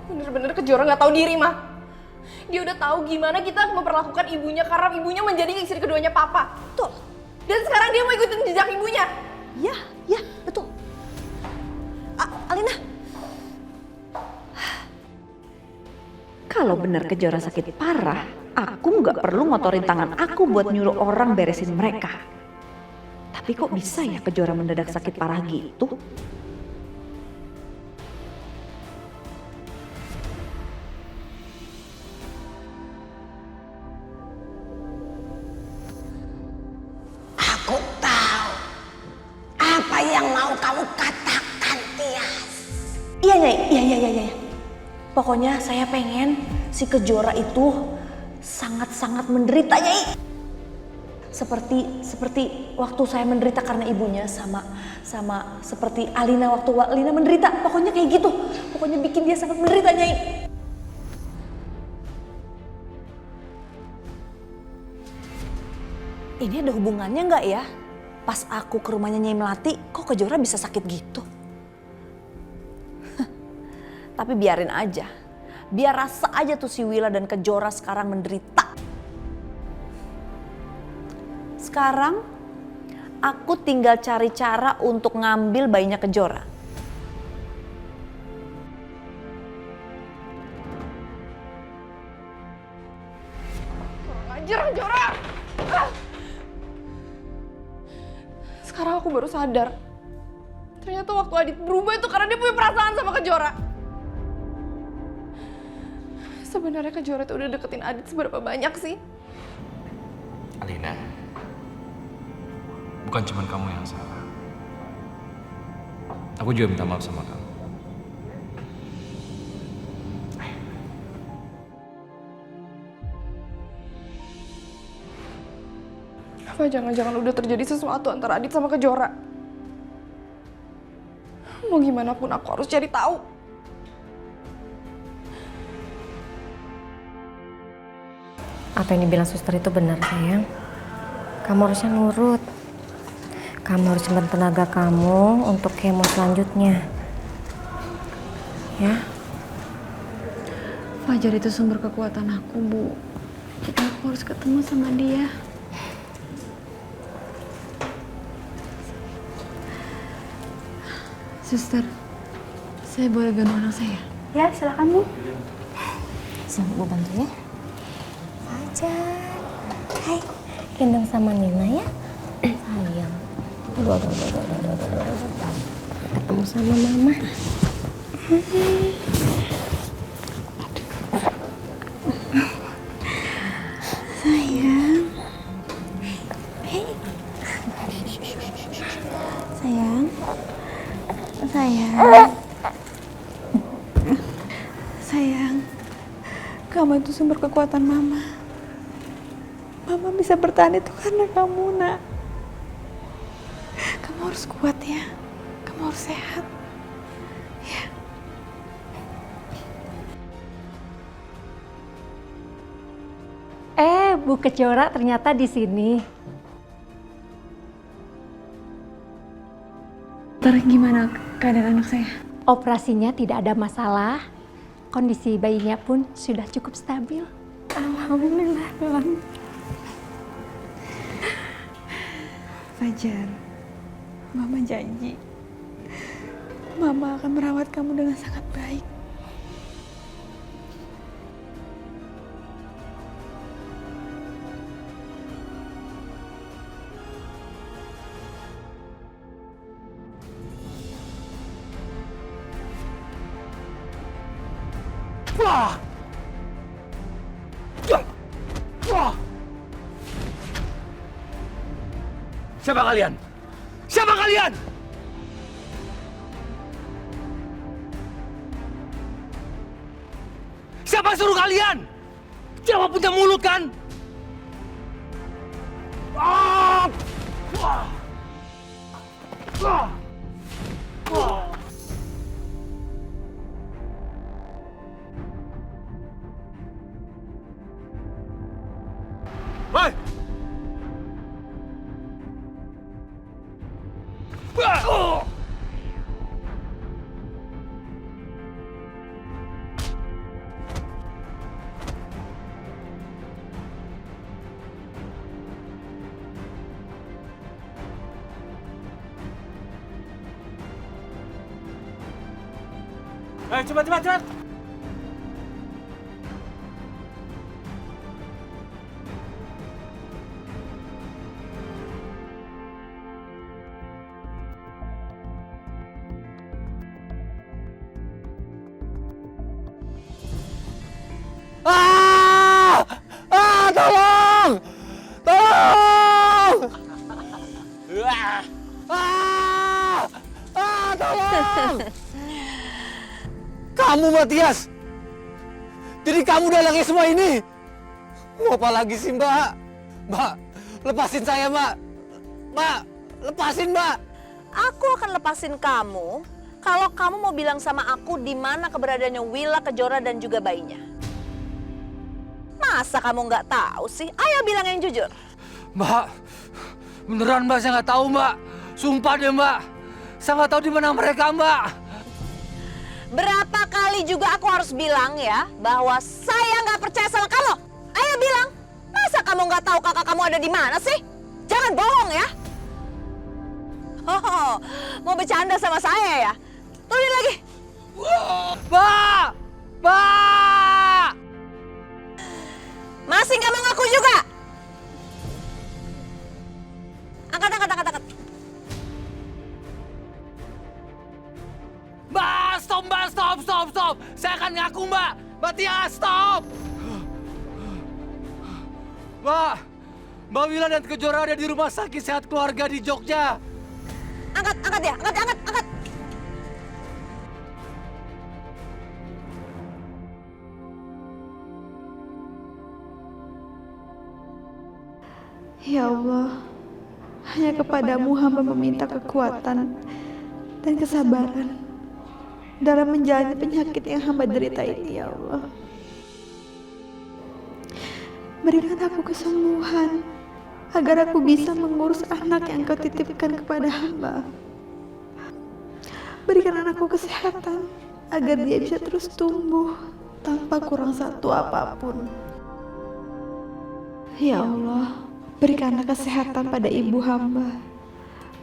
Bener-bener Kejora gak tahu diri, Ma. Dia udah tahu gimana kita memperlakukan ibunya karena ibunya menjadi istri keduanya Papa. Betul. Dan sekarang dia mau ikutin jejak ibunya. Ya, betul. Alina. Kalau benar Kejora sakit parah, aku nggak perlu ngotorin tangan aku buat nyuruh orang beresin mereka. Tapi kok bisa ya Kejora mendadak sakit parah gitu? Aku tahu apa yang mau kamu katakan, Tias. Iya, Nyai. Pokoknya saya pengen si Kejora itu sangat-sangat menderita, Nyai. Seperti waktu saya menderita karena ibunya, sama seperti Alina waktu Alina menderita. Pokoknya kayak gitu. Pokoknya bikin dia sangat menderita, Nyai. Ini ada hubungannya nggak ya? Pas aku ke rumahnya Nyai Melati, kok Kejora bisa sakit gitu? Tapi biarin aja. Biar rasa aja tuh si Willa dan Kejora sekarang menderita. Sekarang aku tinggal cari cara untuk ngambil bayinya Kejora. Kurang ajar, Kejora! Sekarang aku baru sadar. Ternyata waktu Adit berubah itu karena dia punya perasaan sama Kejora. Sebenarnya Kejora itu udah deketin Adit seberapa banyak sih? Alina, bukan cuma kamu yang salah. Aku juga minta maaf sama kamu. Apa jangan-jangan udah terjadi sesuatu antara Adit sama Kejora? Mau gimana pun aku harus cari tahu. Apa yang dibilang suster itu benar, sayang. Kamu harusnya nurut. Kamu harus simpan tenaga kamu untuk kemo selanjutnya. Ya? Fajar itu sumber kekuatan aku, Bu. Jadi aku harus ketemu sama dia. Suster, saya boleh gendong anak saya? Ya, silakan Bu. Sini, Bu bantu ya. Fajar. Hai, gendong sama Nina ya. Sayang. Aduh. Ketemu sama Mama. Sayang. Sayang. Sayang. Kamu itu sumber kekuatan Mama. Mama Mama bisa bertahan itu karena kamu, Nak. Kamu harus kuat ya. Kamu harus sehat. Ya. Bu Kejora ternyata di sini. Terus gimana keadaan anak saya? Operasinya tidak ada masalah. Kondisi bayinya pun sudah cukup stabil. Alhamdulillah. Fajar, Mama janji Mama akan merawat kamu dengan sangat baik. Wah! Wah! Siapa kalian? Siapa kalian? Siapa suruh kalian? Siapa punya mulut kan? Ah! Wah! Wah! Wah! Hei! Cepat! Tolong! Tolong! Tolong! Kamu, Matias! Jadi kamu dalangnya semua ini? Mau apa lagi sih, Mbak? Mbak, lepasin saya, Mbak! Mbak, lepasin, Mbak! Aku akan lepasin kamu kalau kamu mau bilang sama aku di mana keberadaannya Willa, Kejora, dan juga bayinya. Masa kamu nggak tahu sih? Ayo bilang yang jujur. Mbak, beneran Mbak, saya nggak tahu, Mbak. Sumpah deh, Mbak. Saya nggak tahu di mana mereka, Mbak. Berapa kali juga aku harus bilang ya bahwa saya nggak percaya sama kamu. Ayo bilang. Masa kamu nggak tahu kakak kamu ada di mana sih? Jangan bohong ya. Oh, mau bercanda sama saya ya? Tulis lagi. Mbak! Mbak! Masih nggak mau ngaku juga? Angkat. Mbak, stop, Mbak, stop. Saya akan ngaku, Mbak. Mbak Tia, stop. Mbak Willa dan Kejora ada di rumah sakit sehat keluarga di Jogja. Angkat ya, angkat. Ya Allah, hanya kepadamu hamba meminta kekuatan dan kesabaran dalam menjalani penyakit yang hamba derita ini, ya Allah. Berikan aku kesembuhan agar aku bisa mengurus anak yang Kau titipkan kepada hamba. Berikan anakku kesehatan agar dia bisa terus tumbuh tanpa kurang satu apapun. Ya Allah, berikanlah kesehatan pada ibu hamba.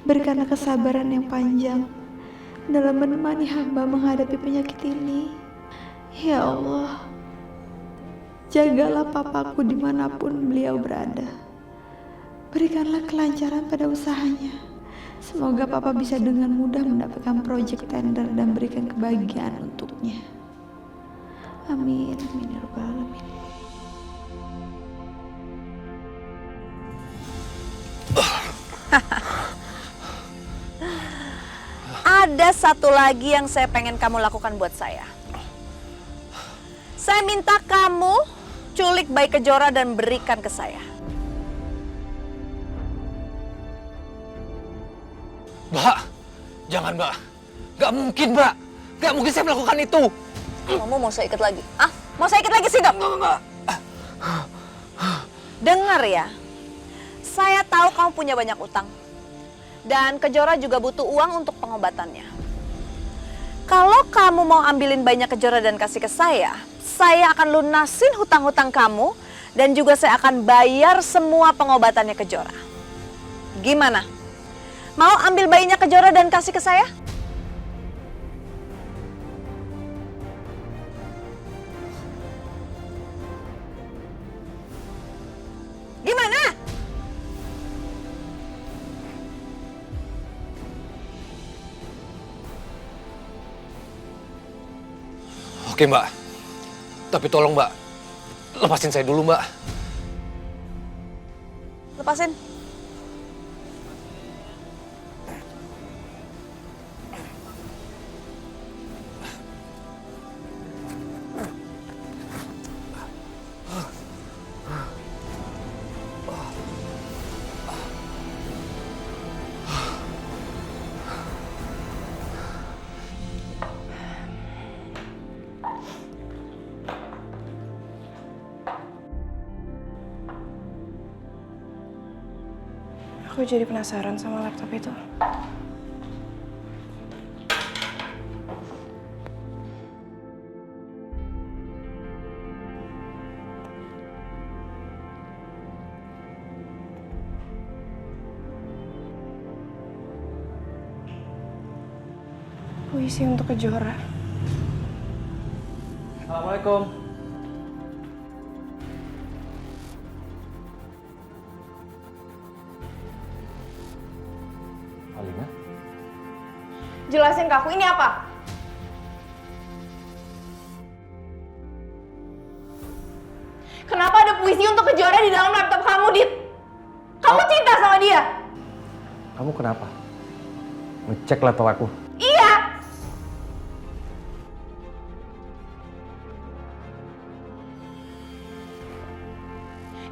Berikanlah kesabaran yang panjang dalam menemani hamba menghadapi penyakit ini. Ya Allah, jagalah papaku dimanapun beliau berada. Berikanlah kelancaran pada usahanya. Semoga papa bisa dengan mudah mendapatkan proyek tender dan berikan kebahagiaan untuknya. Amin, amin ya rabbal alamin. Ada satu lagi yang saya pengen kamu lakukan buat saya. Saya minta kamu culik bayi Kejora dan berikan ke saya. Mbak, jangan Mbak. Gak mungkin Mbak. Gak mungkin saya melakukan itu. Kamu mau saya ikat lagi? Ah, mau saya ikat lagi sih, Dok? Enggak. Dengar ya, saya tahu kamu punya banyak utang. Dan Kejora juga butuh uang untuk pengobatannya. Kalau kamu mau ambilin banyak Kejora dan kasih ke saya akan lunasin hutang-hutang kamu dan juga saya akan bayar semua pengobatannya Kejora. Gimana? Mau ambil bayinya Kejora dan kasih ke saya? Gimana? Oke Mbak. Tapi tolong Mbak, lepasin saya dulu Mbak. Lepasin. Aku jadi penasaran sama laptop itu. Puisi untuk Kejora. Assalamualaikum. Alina? Jelasin ke aku, ini apa? Kenapa ada puisi untuk Kejora di dalam laptop kamu, Dit? Kamu cinta sama dia? Kamu kenapa? Ngecek laptop aku. Iya!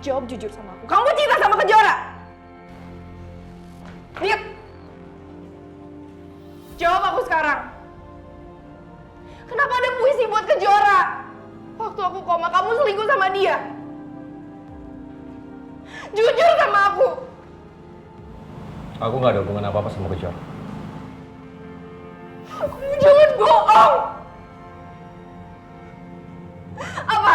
Jawab jujur sama aku. Kamu cinta sama Kejora? Dit! Jawab aku sekarang. Kenapa ada puisi buat Kejora? Waktu aku koma, kamu selingkuh sama dia. Jujur sama aku. Aku nggak ada hubungan apa-apa sama Kejora. Kamu jangan bohong. Apa?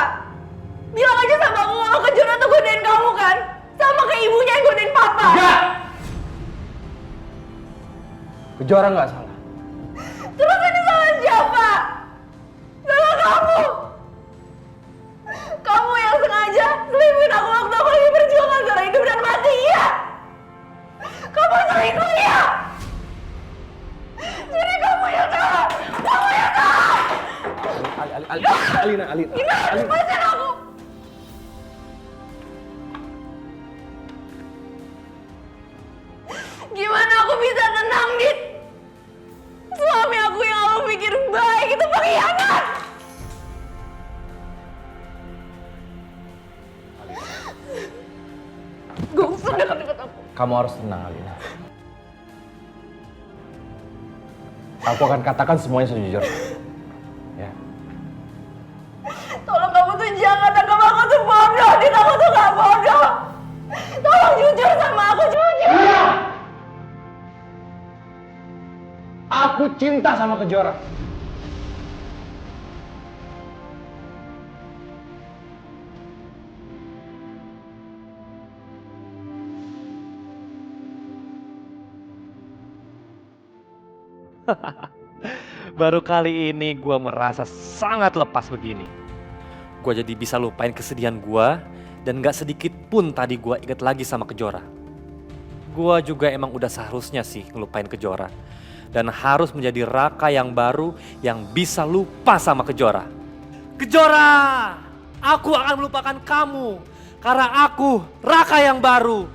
Bilang aja sama aku kalau Kejora tuh godain kamu kan? Sama kayak ibunya yang godain papa. Enggak! Kejora nggak salah. Terus ini salah siapa? Salah kamu. Kamu yang sengaja selingkuhin aku waktu aku lagi berjuang antara hidup dan mati, iya? Kamu selingkuh, iya? Jadi kamu yang salah. Kamu yang salah. Alina. Gimana? Lepasin aku. Gimana aku bisa tenang, Dit? Suami aku yang aku pikir baik itu pengkhianat. Gak usah deket-deket aku. Kamu harus tenang, Alina. Aku akan katakan semuanya sejujurnya. Ya. Tolong kamu tuh jangan anggap aku tuh bodoh, Dit. Aku tuh gak bodoh. Tolong jujur sama aku, jujur. Aku cinta sama Kejora. Baru kali ini gue merasa sangat lepas begini. Gue jadi bisa lupain kesedihan gue dan gak sedikit pun tadi gue inget lagi sama Kejora. Gue juga emang udah seharusnya sih ngelupain Kejora. Dan harus menjadi Raka yang baru yang bisa lupa sama Kejora. Kejora! Aku akan melupakan kamu. Karena aku Raka yang baru.